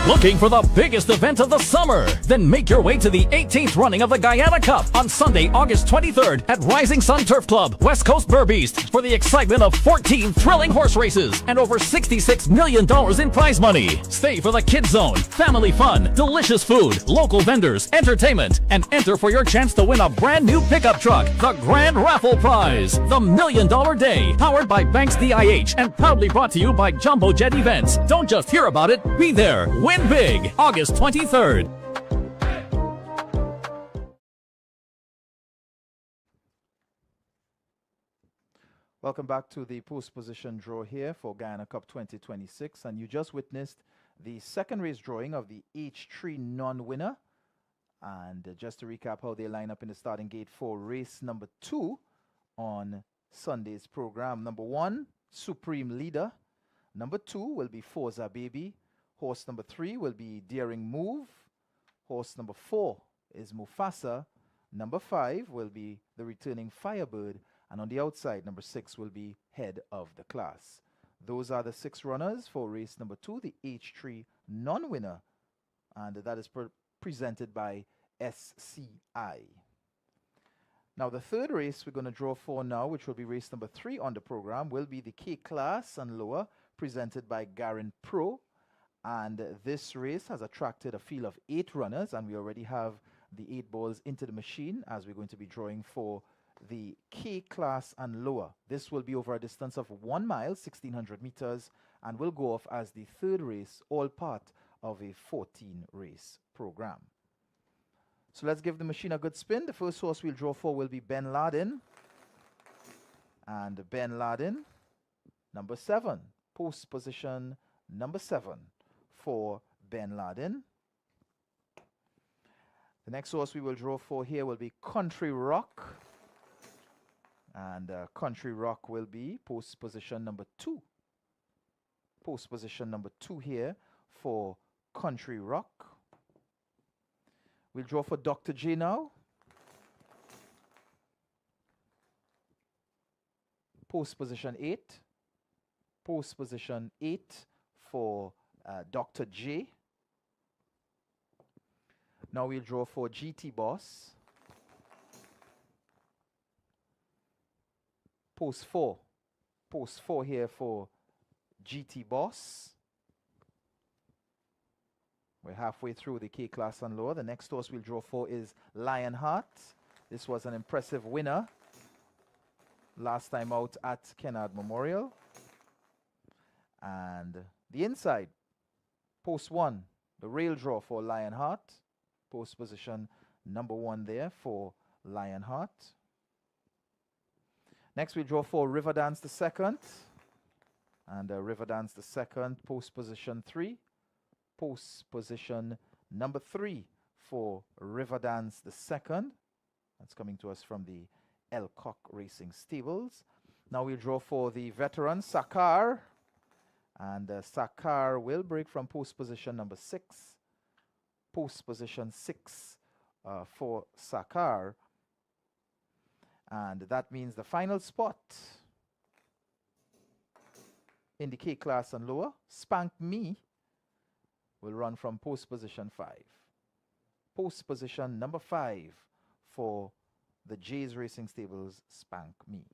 Looking for the biggest event of the summer? Then make your way to the 18th running of the Guyana Cup on Sunday, August 23rd at Rising Sun Turf Club, West Coast Burbeast, for the excitement of 14 thrilling horse races and over $66 million in prize money. Stay for the Kids Zone, family fun, delicious food, local vendors, entertainment, and enter for your chance to win a brand new pickup truck, the Grand Raffle Prize, the $1 Million Day, powered by Banks DIH and proudly brought to you by Jumbo Jet Events. Don't just hear about it, be there. Win big, August 23rd. Welcome back to the post position draw here for Guyana Cup 2026, and you just witnessed the second race drawing of the H3 non-winner. And just to recap how they line up in the starting gate for race number 2 on Sunday's program. Number 1, Supreme Leader. Number 2 will be Forza Baby. Horse number 3 will be Daring Move. Horse number 4 is Mufasa. Number 5 will be the returning Firebird. And on the outside, number 6 will be Head of the Class. Those are the 6 runners for race number 2, the H3 non-winner. And that is presented by SCI. Now, the third race we're going to draw for now, which will be race number 3 on the program, will be the K class and lower, presented by Garin Pro. And this race has attracted a field of 8 runners, and we already have the 8 balls into the machine as we're going to be drawing for the K class and lower. This will be over a distance of 1 mile, 1,600 meters, and will go off as the third race, all part of a 14-race program. So let's give the machine a good spin. The first horse we'll draw for will be Ben Laden. And Ben Laden, number 7, post position number 7 for Ben Laden. The next horse we will draw for here will be Country Rock. And Country Rock will be post position number 2. Post position number 2 here for Country Rock. We'll draw for Dr. J now. Post position 8. Post position 8 for Dr. J. Now we'll draw for GT Boss. Post 4. Post 4 here for GT Boss. We're halfway through the K class and lower. The next horse we'll draw for is Lionheart. This was an impressive winner last time out at Kennard Memorial. And the inside, post 1, the rail draw for Lionheart. Post position number 1 there for Lionheart. Next we draw for Riverdance the second. And Riverdance the second, post position 3. Post position number 3 for Riverdance the second. That's coming to us from the Elcock Racing Stables. Now we'll draw for the veteran Sakar. And Sakar will break from post position number 6. Post position 6 for Sakar. And that means the final spot in the K class and lower, Spank Me, will run from post position 5. Post position number 5 for the Jays Racing Stables, Spank Me.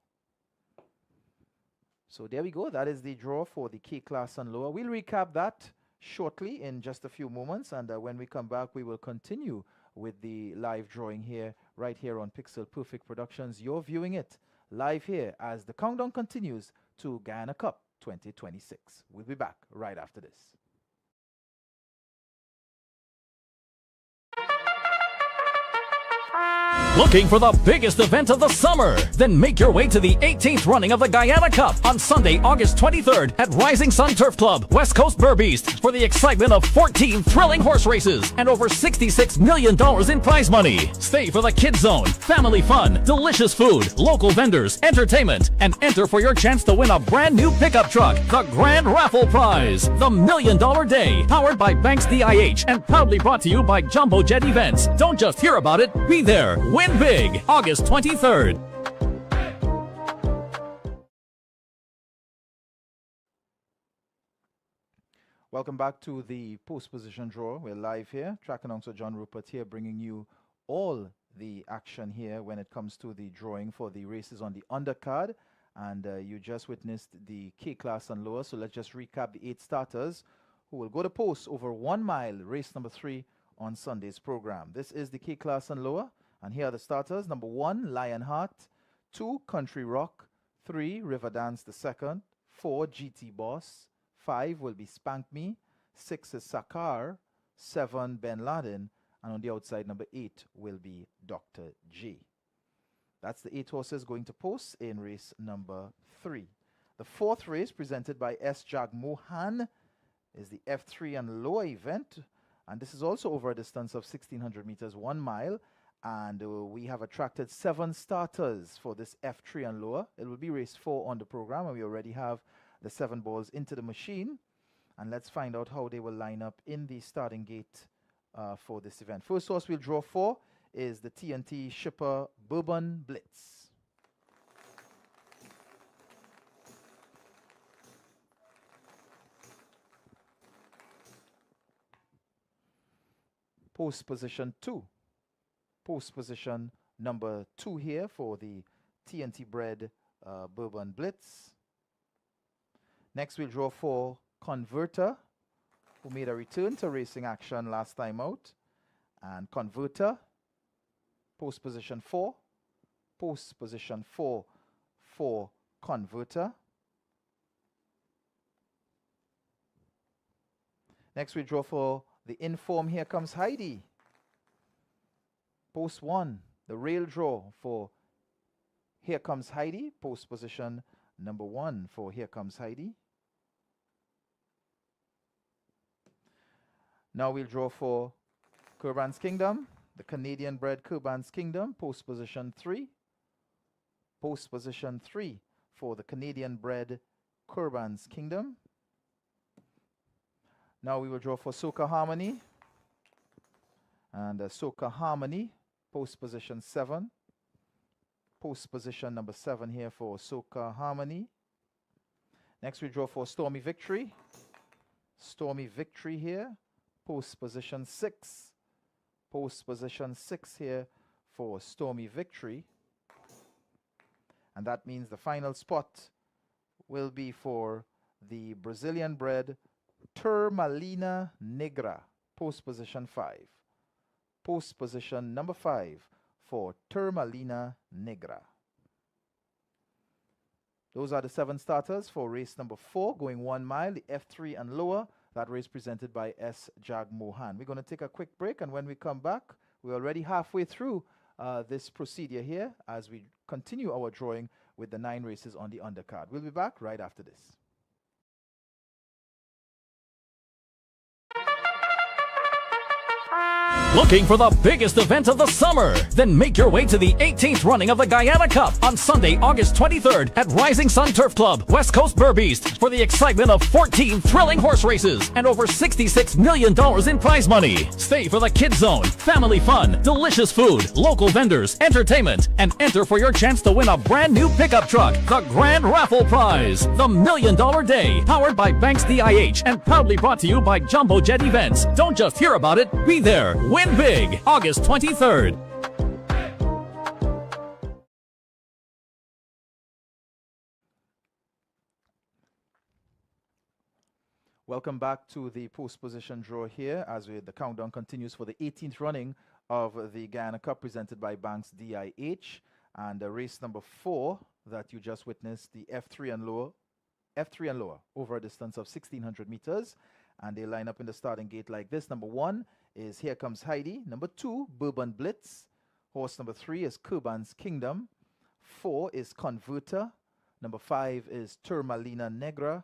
So there we go. That is the draw for the K class and lower. We'll recap that shortly in just a few moments. And when we come back, we will continue with the live drawing here, right here on Pixel Perfect Productions. You're viewing it live here as the countdown continues to Guyana Cup 2026. We'll be back right after this. Looking for the biggest event of the summer? Then make your way to the 18th running of the Guyana Cup on Sunday, August 23rd at Rising Sun Turf Club, West Coast Burbeast, for the excitement of 14 thrilling horse races and over $66 million in prize money. Stay for the Kids Zone, family fun, delicious food, local vendors, entertainment, and enter for your chance to win a brand new pickup truck, the Grand Raffle Prize, the $1 Million Day, powered by Banks DIH and proudly brought to you by Jumbo Jet Events. Don't just hear about it, be there. Win big, August 23rd. Welcome back to the post position draw. We're live here. Track announcer John Rupert here, bringing you all the action here when it comes to the drawing for the races on the undercard. And you just witnessed the K class and lower. So let's just recap the 8 starters who will go to post over 1 mile, race number 3 on Sunday's program. This is the K class and lower. And here are the starters. Number 1, Lionheart. 2, Country Rock. 3, River Dance the second. 4, GT Boss. 5 will be Spank Me. 6 is Sakar. 7, Ben Laden. And on the outside, number 8 will be Dr. J. That's the 8 horses going to post in race number 3. The 4th race, presented by S. Jagmohan, is the F3 and lower event. And this is also over a distance of 1,600 meters, 1 mile. And we have attracted 7 starters for this F3 and lower. It will be race 4 on the program, and we already have the 7 balls into the machine. And let's find out how they will line up in the starting gate for this event. First horse we'll draw for is the TNT Shipper Bourbon Blitz. Post position 2. Post position number 2 here for the TNT bred Bourbon Blitz. Next we'll draw for Converter, who made a return to racing action last time out. And Converter, post position 4. Post position 4 for Converter. Next we draw for the inform Here Comes Heidi. Post 1, the rail draw for Here Comes Heidi. Post position number 1 for Here Comes Heidi. Now we'll draw for Kurban's Kingdom, the Canadian bred Kurban's Kingdom, post position 3. Post position 3 for the Canadian bred Kurban's Kingdom. Now we will draw for Soca Harmony. And Soca Harmony, post position 7. Post position number 7 here for Soca Harmony. Next we draw for Stormy Victory. Stormy Victory here. Post position 6. Post position 6 here for Stormy Victory. And that means the final spot will be for the Brazilian bred Turmalina Negra. Post position 5. Post position number 5 for Turmalina Negra. Those are the 7 starters for race number 4, going 1 mile, the F3 and lower. That race presented by S. Jagmohan. We're going to take a quick break, and when we come back, we're already halfway through this procedure here as we continue our drawing with the 9 races on the undercard. We'll be back right after this. Looking for the biggest event of the summer? Then make your way to the 18th running of the Guyana Cup on Sunday, August 23rd at Rising Sun Turf Club, West Coast Burbeast, for the excitement of 14 thrilling horse races and over $66 million in prize money. Stay for the Kids Zone, family fun, delicious food, local vendors, entertainment, and enter for your chance to win a brand new pickup truck, the Grand Raffle Prize, the $1 Million Day, powered by Banks DIH and proudly brought to you by Jumbo Jet Events. Don't just hear about it, be there. Win big, August 23rd. Welcome back to the post position draw here as the countdown continues for the 18th running of the Guyana Cup presented by Banks DIH. And race number 4 that you just witnessed, the F3 and lower over a distance of 1,600 meters. And they line up in the starting gate like this. Number 1 is Here Comes Heidi. Number 2, Bourbon Blitz. Horse number 3 is Kurban's Kingdom. 4 is Converter. Number 5 is Turmalina Negra.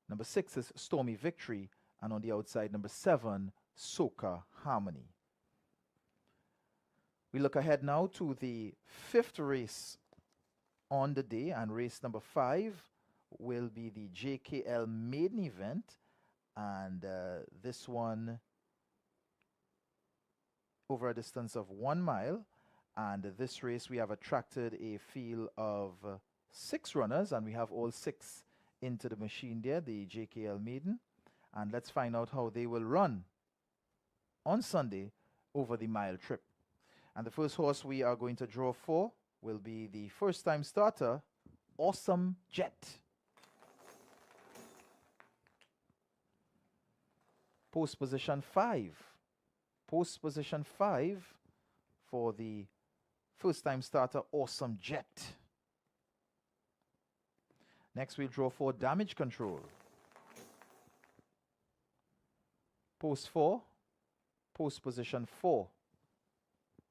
Number 6 is Stormy Victory. And on the outside, number 7, Soca Harmony. We look ahead now to the 5th race on the day, and race number 5 will be the JKL maiden event, and this one over a distance of 1 mile. And this race we have attracted a field of 6 runners, and we have all 6 into the machine there, the JKL maiden. And let's find out how they will run on Sunday over the mile trip. And the first horse we are going to draw for will be the first time starter, Awesome Jet. Post position 5. Post position 5 for the first time starter, Awesome Jet. Next we'll draw for Damage Control. Post 4. Post position 4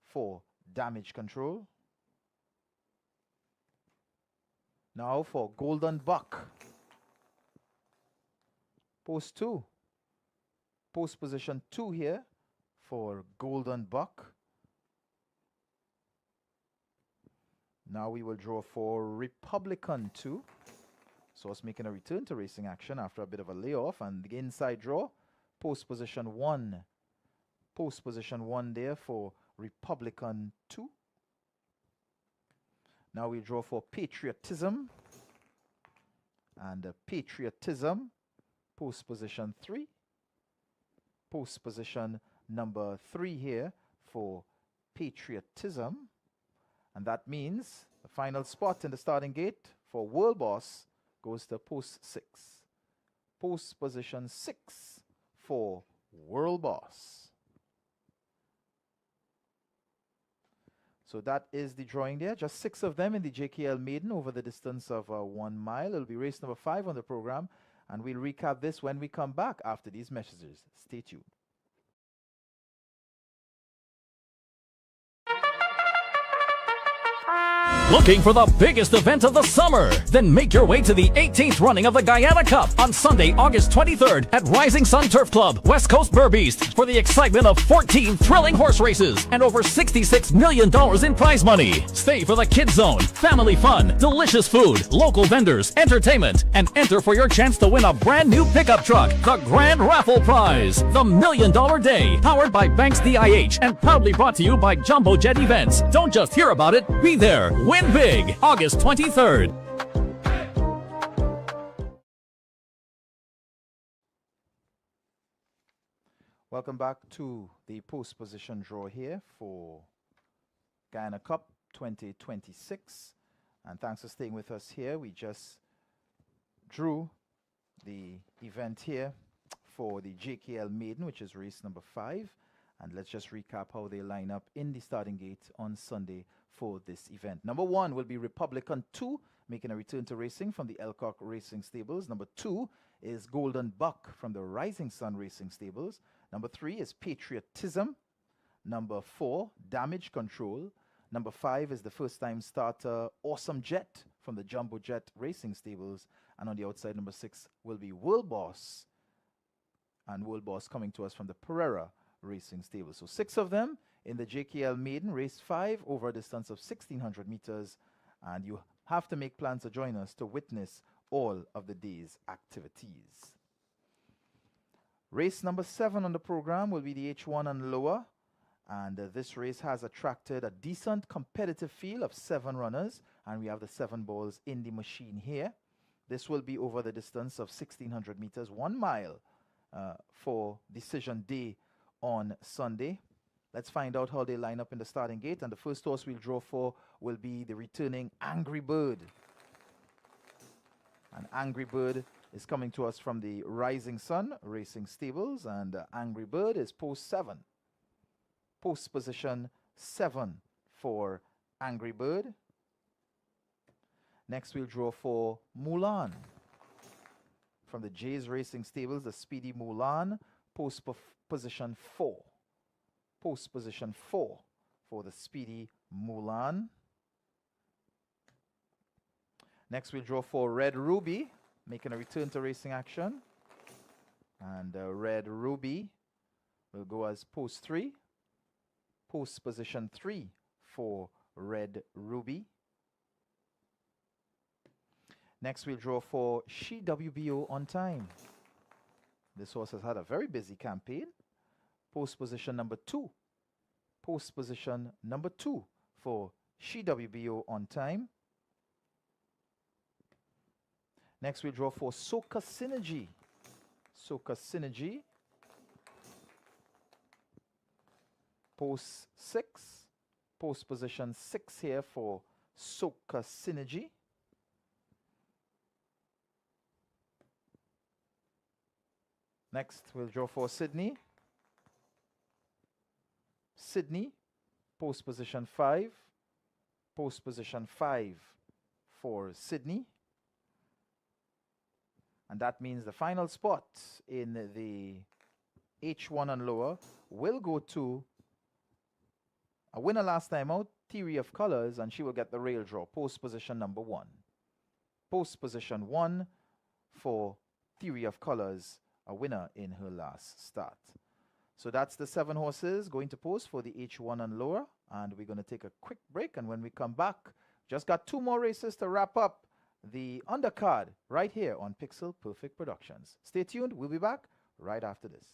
for Damage Control. Now for Golden Buck. Post 2. Post position 2 here for Golden Buck. Now we will draw for Republican 2. So it's making a return to racing action after a bit of a layoff. And the inside draw, post position 1. Post position 1 there for Republican 2. Now we draw for Patriotism. And Patriotism, post position 3. Post position number 3 here for Patriotism. And that means the final spot in the starting gate for World Boss goes to post 6. Post position 6 for World Boss. So that is the drawing there. Just 6 of them in the JKL Maiden over the distance of 1 mile. It'll be race number 5 on the program. And we'll recap this when we come back after these messages. Stay tuned. Looking for the biggest event of the summer? Then make your way to the 18th running of the Guyana Cup on Sunday, August 23rd at Rising Sun Turf Club, West Coast Burbeast, for the excitement of 14 thrilling horse races and over $66 million in prize money. Stay for the Kids Zone, family fun, delicious food, local vendors, entertainment, and enter for your chance to win a brand new pickup truck, the Grand Raffle Prize, the $1 Million Day, powered by Banks DIH and proudly brought to you by Jumbo Jet Events. Don't just hear about it, be there. Win big, August 23rd. Welcome back to the post position draw here for Guyana Cup 2026. And thanks for staying with us here. We just drew the event here for the JKL Maiden, which is race number 5. And let's just recap how they line up in the starting gate on Sunday for this event. Number 1 will be Republican 2, making a return to racing from the Elcock Racing Stables. Number 2 is Golden Buck from the Rising Sun Racing Stables. Number 3 is Patriotism. Number 4, Damage Control. Number 5 is the first-time starter Awesome Jet from the Jumbo Jet Racing Stables. And on the outside, number 6 will be World Boss. And World Boss coming to us from the Pereira Racing Stable. So 6 of them in the JKL Maiden, race 5 over a distance of 1,600 meters. And you have to make plans to join us to witness all of the day's activities. Race number 7 on the program will be the H1 and lower. And this race has attracted a decent competitive field of 7 runners. And we have the 7 balls in the machine here. This will be over the distance of 1,600 meters, 1 mile for decision day on Sunday. Let's find out how they line up in the starting gate. And the first horse we'll draw for will be the returning Angry Bird. And Angry Bird is coming to us from the Rising Sun Racing Stables. And Angry Bird is post 7. Post position 7 for Angry Bird. Next we'll draw for Mulan. From the Jays Racing Stables, the Speedy Mulan, post position 4. Post position 4 for the Speedy Mulan. Next, we'll draw for Red Ruby, making a return to racing action. And Red Ruby will go as post 3. Post position 3 for Red Ruby. Next, we'll draw for She WBO on time. This horse has had a very busy campaign. Post position number 2. Post position number 2 for She WBO on time. Next, we'll draw for Soca Synergy. Soca Synergy. Post 6. Post position 6 here for Soca Synergy. Next, we'll draw for Sydney. Sydney, post position 5. Post position 5 for Sydney. And that means the final spot in the H1 and lower will go to a winner last time out, Theory of Colors, and she will get the rail draw, post position number 1. Post position 1 for Theory of Colors, a winner in her last start. So that's the 7 horses going to post for the H1 and lower, and we're going to take a quick break, and when we come back, just got 2 more races to wrap up the undercard right here on Pixel Perfect Productions. Stay tuned, we'll be back right after this.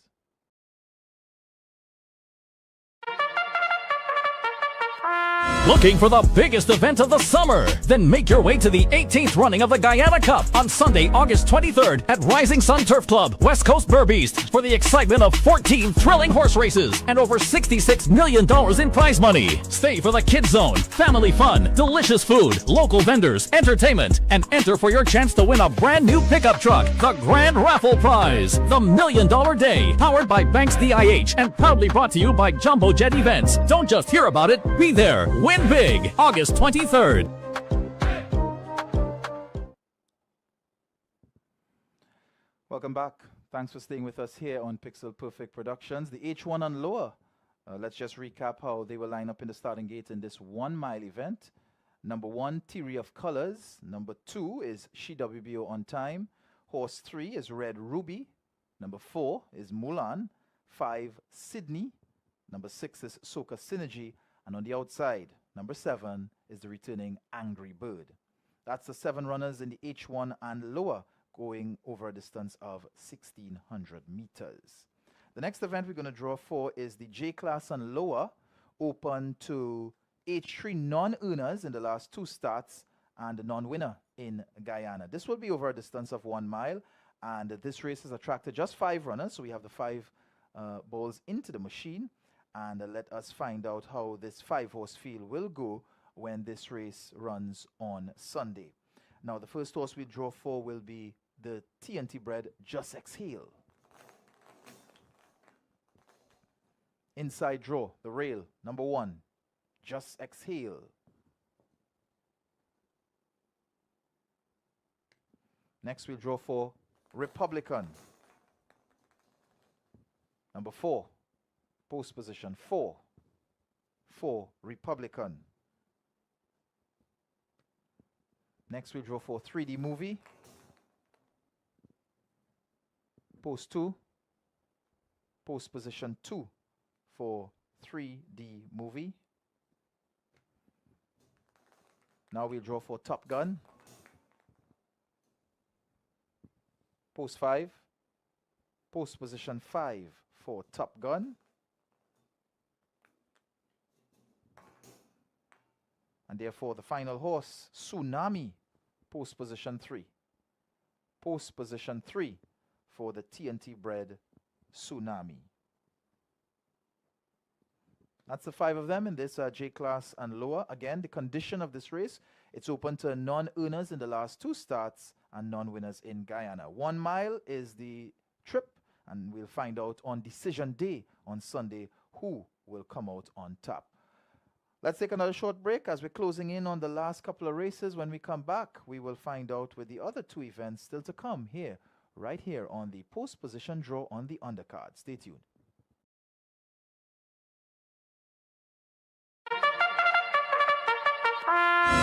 Looking for the biggest event of the summer? Then make your way to the 18th running of the Guyana Cup on Sunday, August 23rd at Rising Sun Turf Club, West Coast Burbeast, for the excitement of 14 thrilling horse races and over $66 million in prize money. Stay for the Kids Zone, family fun, delicious food, local vendors, entertainment, and enter for your chance to win a brand new pickup truck, the Grand Raffle Prize, the $1 Million Day, powered by Banks DIH and proudly brought to you by Jumbo Jet Events. Don't just hear about it, be there. Win big, August 23rd. Welcome back. Thanks for staying with us here on Pixel Perfect Productions. The H1 and lower. Let's just recap how they will line up in the starting gate in this 1 mile event. Number 1, Theory of Colors. Number 2 is She WBO on time. Horse 3 is Red Ruby. Number 4 is Mulan. 5, Sydney. Number 6 is Soca Synergy. And on the outside, number 7 is the returning Angry Bird. That's the 7 runners in the H1 and lower, going over a distance of 1,600 meters. The next event we're going to draw for is the J class and lower, open to H3 non-earners in the last 2 starts and a non-winner in Guyana. This will be over a distance of 1 mile, and this race has attracted just 5 runners, so we have the 5 balls into the machine. And let us find out how this 5-horse field will go when this race runs on Sunday. Now, the first horse we draw for will be the TNT bred Just Exhale. Inside draw, the rail, number 1, Just Exhale. Next, we'll draw for Republican. Number 4. Post position 4 for Republican. Next, we'll draw for 3D movie. Post 2. Post position 2 for 3D movie. Now we'll draw for Top Gun. Post 5. Post position 5 for Top Gun. And therefore, the final horse, Tsunami, post position 3. Post position 3 for the TNT bred Tsunami. That's the 5 of them in this J class and lower. Again, the condition of this race, it's open to non-earners in the last 2 starts and non-winners in Guyana. 1 mile is the trip, and we'll find out on decision day on Sunday who will come out on top. Let's take another short break as we're closing in on the last couple of races. When we come back, we will find out with the other 2 events still to come here, right here on the post position draw on the undercard. Stay tuned.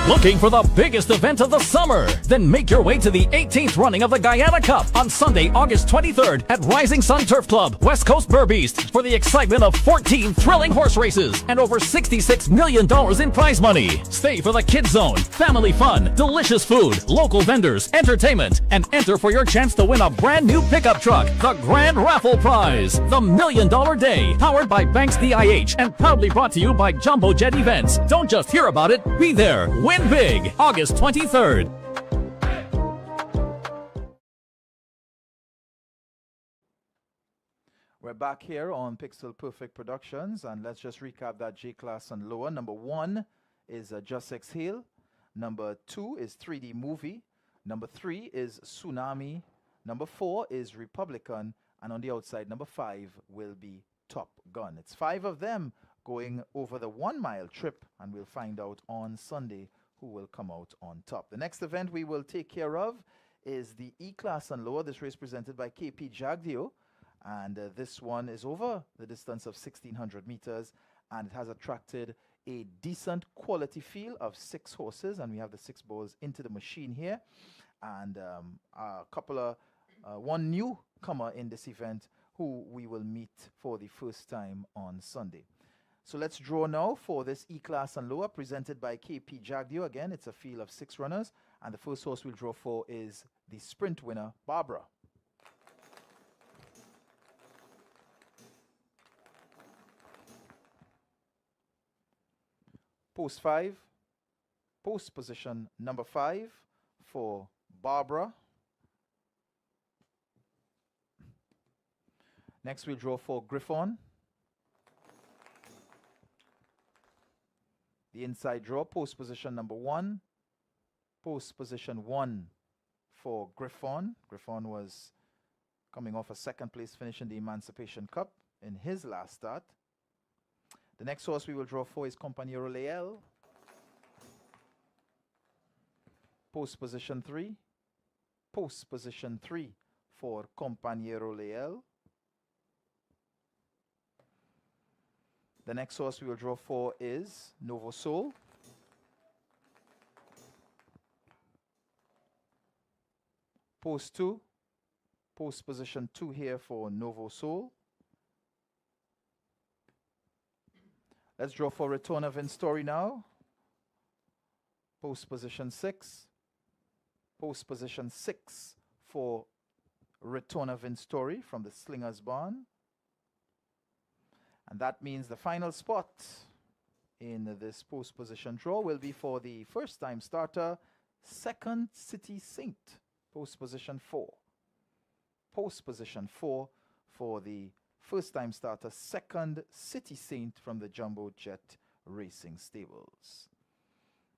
Looking for the biggest event of the summer? Then make your way to the 18th running of the Guyana Cup on Sunday, August 23rd at Rising Sun Turf Club, West Coast Burbeast, for the excitement of 14 thrilling horse races and over $66 million in prize money. Stay for the kids zone, family fun, delicious food, local vendors, entertainment, and enter for your chance to win a brand new pickup truck, the Grand Raffle Prize, the $1 Million Day, powered by Banks DIH and proudly brought to you by Jumbo Jet Events. Don't just hear about it, be there. Win big, August 23rd. We're back here on Pixel Perfect Productions, and let's just recap that J-Class and lower. Number 1 is Just Exhale. Number 2 is 3D Movie. Number 3 is Tsunami. Number 4 is Republican. And on the outside, number 5 will be Top Gun. It's 5 of them going over the 1 mile trip, and we'll find out on Sunday who will come out on top. The next event we will take care of is the E-Class and lower. This race presented by KP Jagdeo, and this one is over the distance of 1,600 meters, and it has attracted a decent quality field of 6 horses, and we have the 6 balls into the machine here, and one newcomer in this event who we will meet for the first time on Sunday. So let's draw now for this E-Class and lower presented by KP Jagdeo. Again, it's a field of 6 runners, and the first horse we'll draw for is the sprint winner, Barbara. Post 5, post position number 5 for Barbara. Next we'll draw for Griffon. The inside draw, post position number 1. Post position 1 for Griffon. Griffon was coming off a 2nd place finish in the Emancipation Cup in his last start. The next horse we will draw for is Compañero Leal. Post position 3. Post position 3 for Compañero Leal. The next horse we will draw for is Novo Sol. Post 2. Post position 2 here for Novo Sol. Let's draw for Return of Story now. Post position 6. Post position 6 for Return of Story from the Slingers Barn. And that means the final spot in this post position draw will be for the first time starter, Second City Saint, post position 4. Post position 4 for the first time starter, Second City Saint from the Jumbo Jet Racing Stables.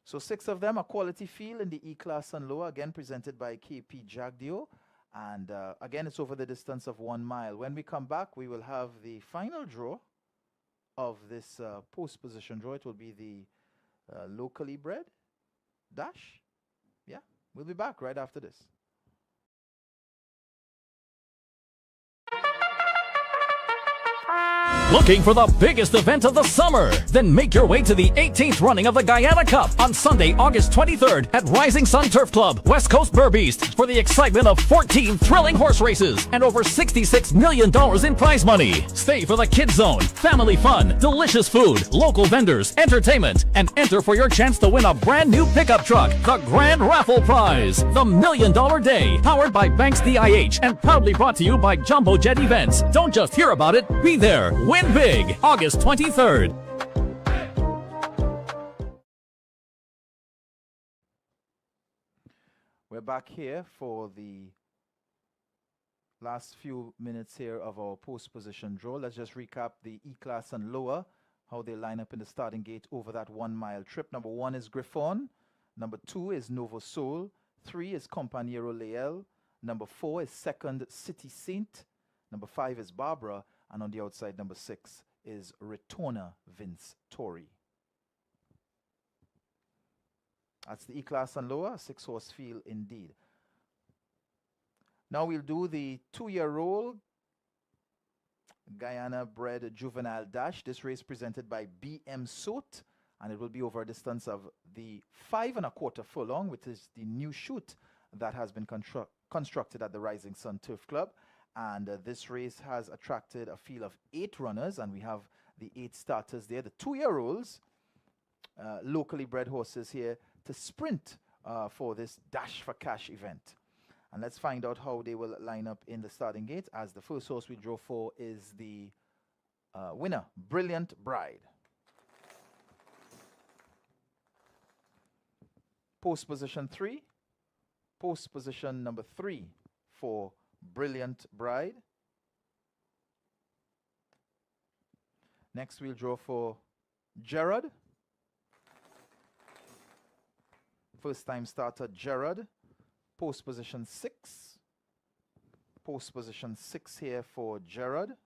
So 6 of them, a quality field in the E-Class and lower, again presented by KP Jagdeo. And again, it's over the distance of 1 mile. When we come back, we will have the final draw of this post position draw. It will be the locally bred dash. Yeah, we'll be back right after this. Looking for the biggest event of the summer? Then make your way to the 18th running of the Guyana Cup on Sunday, August 23rd at Rising Sun Turf Club, West Coast Burbeast, for the excitement of 14 thrilling horse races and over $66 million in prize money. Stay for the kids zone, family fun, delicious food, local vendors, entertainment, and enter for your chance to win a brand new pickup truck, the Grand Raffle Prize, the $1 Million Day, powered by Banks DIH and proudly brought to you by Jumbo Jet Events. Don't just hear about it, be there. Win big, August 23rd. We're back here for the last few minutes here of our post position draw. Let's just recap the E-Class and lower, how they line up in the starting gate over that 1 mile trip. Number 1 is Griffon. Number 2 is Novo Sol. 3 is Compañero Leal. Number 4 is Second City Saint. Number 5 is Barbara. And on the outside, number 6 is Returner Vince Tory. That's the E-Class and lower, 6-horse field indeed. Now we'll do the 2-year-old Guyana bred juvenile dash. This race presented by BM Soot, and it will be over a distance of the 5 1/4 furlong, which is the new chute that has been constructed at the Rising Sun Turf Club. And this race has attracted a field of 8 runners, and we have the 8 starters there. The 2-year-olds, locally bred horses here to sprint for this Dash for Cash event. And let's find out how they will line up in the starting gate, as the first horse we draw for is the winner, Brilliant Bride. Post position 3. Post position number 3 for Brilliant Bride. Next we'll draw for Gerard. First time starter Gerard. Post position 6. Post position 6 here for Gerard.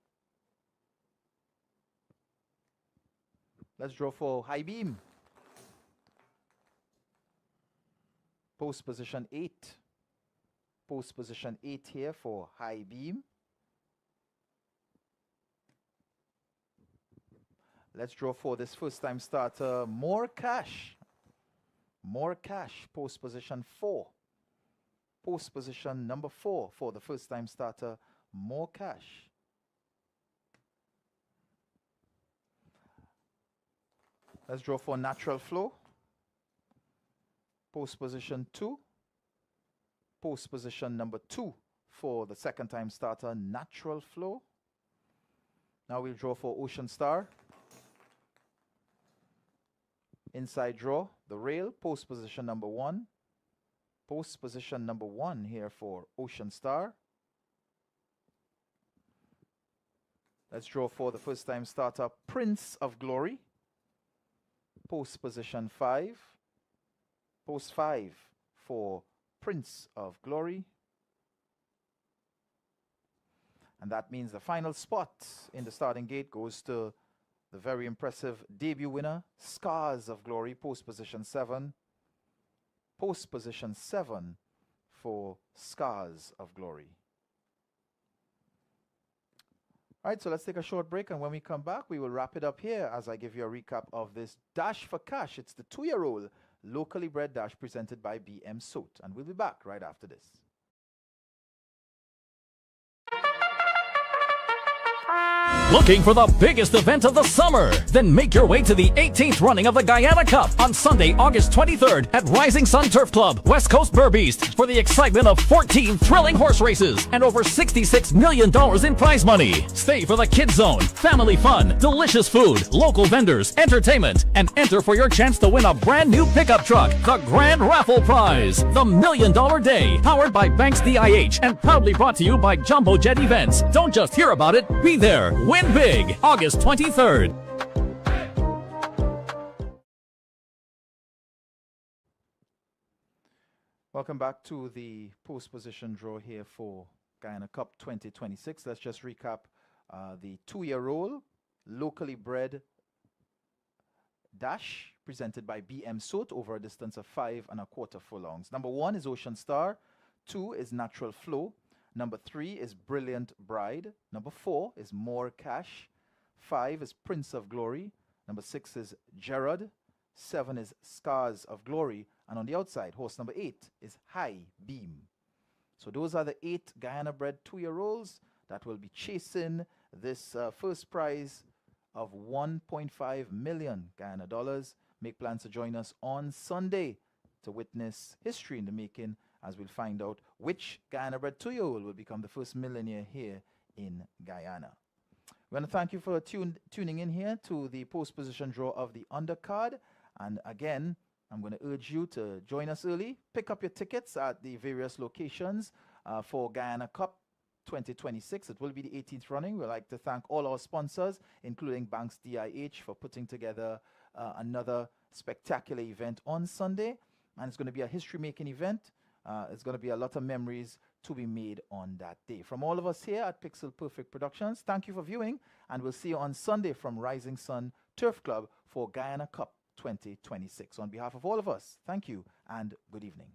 Let's draw for High Beam. Post position 8. Post position 8 here for High Beam. Let's draw for this first time starter More Cash. More Cash, post position 4. Post position number 4 for the first time starter More Cash. Let's draw for Natural Flow. Post position 2. Post position number 2 for the second time starter Natural Flow. Now we'll draw for Ocean Star. Inside draw, the rail, post position number 1. Post position number 1 here for Ocean Star. Let's draw for the first time starter Prince of Glory. Post position 5. Post 5 for Prince of Glory. And that means the final spot in the starting gate goes to the very impressive debut winner, Scars of Glory, post position 7. Post position 7 for Scars of Glory. All right, so let's take a short break, and when we come back, we will wrap it up here as I give you a recap of this Dash for Cash. It's the 2-year-old locally bred dash presented by BM Soot, and we'll be back right after this. Looking for the biggest event of the summer? Then make your way to the 18th running of the Guyana Cup on Sunday, August 23rd at Rising Sun Turf Club, West Coast Burbeast, for the excitement of 14 thrilling horse races and over $66 million in prize money. Stay for the kids zone, family fun, delicious food, local vendors, entertainment, and enter for your chance to win a brand new pickup truck, the Grand Raffle Prize, the $1 Million Day, powered by Banks DIH and proudly brought to you by Jumbo Jet Events. Don't just hear about it, be there. Win big, August 23rd. Welcome back to the post position draw here for Guyana Cup 2026. Let's just recap the 2-year-old locally bred dash presented by BM Soot over a distance of 5 1/4 furlongs. Number 1 is Ocean Star. 2 is Natural Flow. Number 3 is Brilliant Bride. Number 4 is More Cash. 5 is Prince of Glory. Number 6 is Gerard. 7 is Scars of Glory. And on the outside, horse number 8 is High Beam. So those are the 8 Guyana-bred 2-year-olds that will be chasing this first prize of 1.5 million Guyana dollars. Make plans to join us on Sunday to witness history in the making, as we'll find out which Guyana-bred 2-year-old will become the first millionaire here in Guyana. We want to thank you for tuning in here to the post-position draw of the undercard. And again, I'm going to urge you to join us early. Pick up your tickets at the various locations for Guyana Cup 2026. It will be the 18th running. We'd like to thank all our sponsors, including Banks DIH, for putting together another spectacular event on Sunday. And it's going to be a history-making event. It's going to be a lot of memories to be made on that day. From all of us here at Pixel Perfect Productions, thank you for viewing, and we'll see you on Sunday from Rising Sun Turf Club for Guyana Cup 2026. On behalf of all of us, thank you and good evening.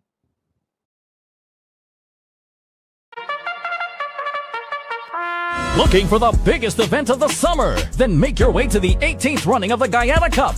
Looking for the biggest event of the summer? Then make your way to the 18th running of the Guyana Cup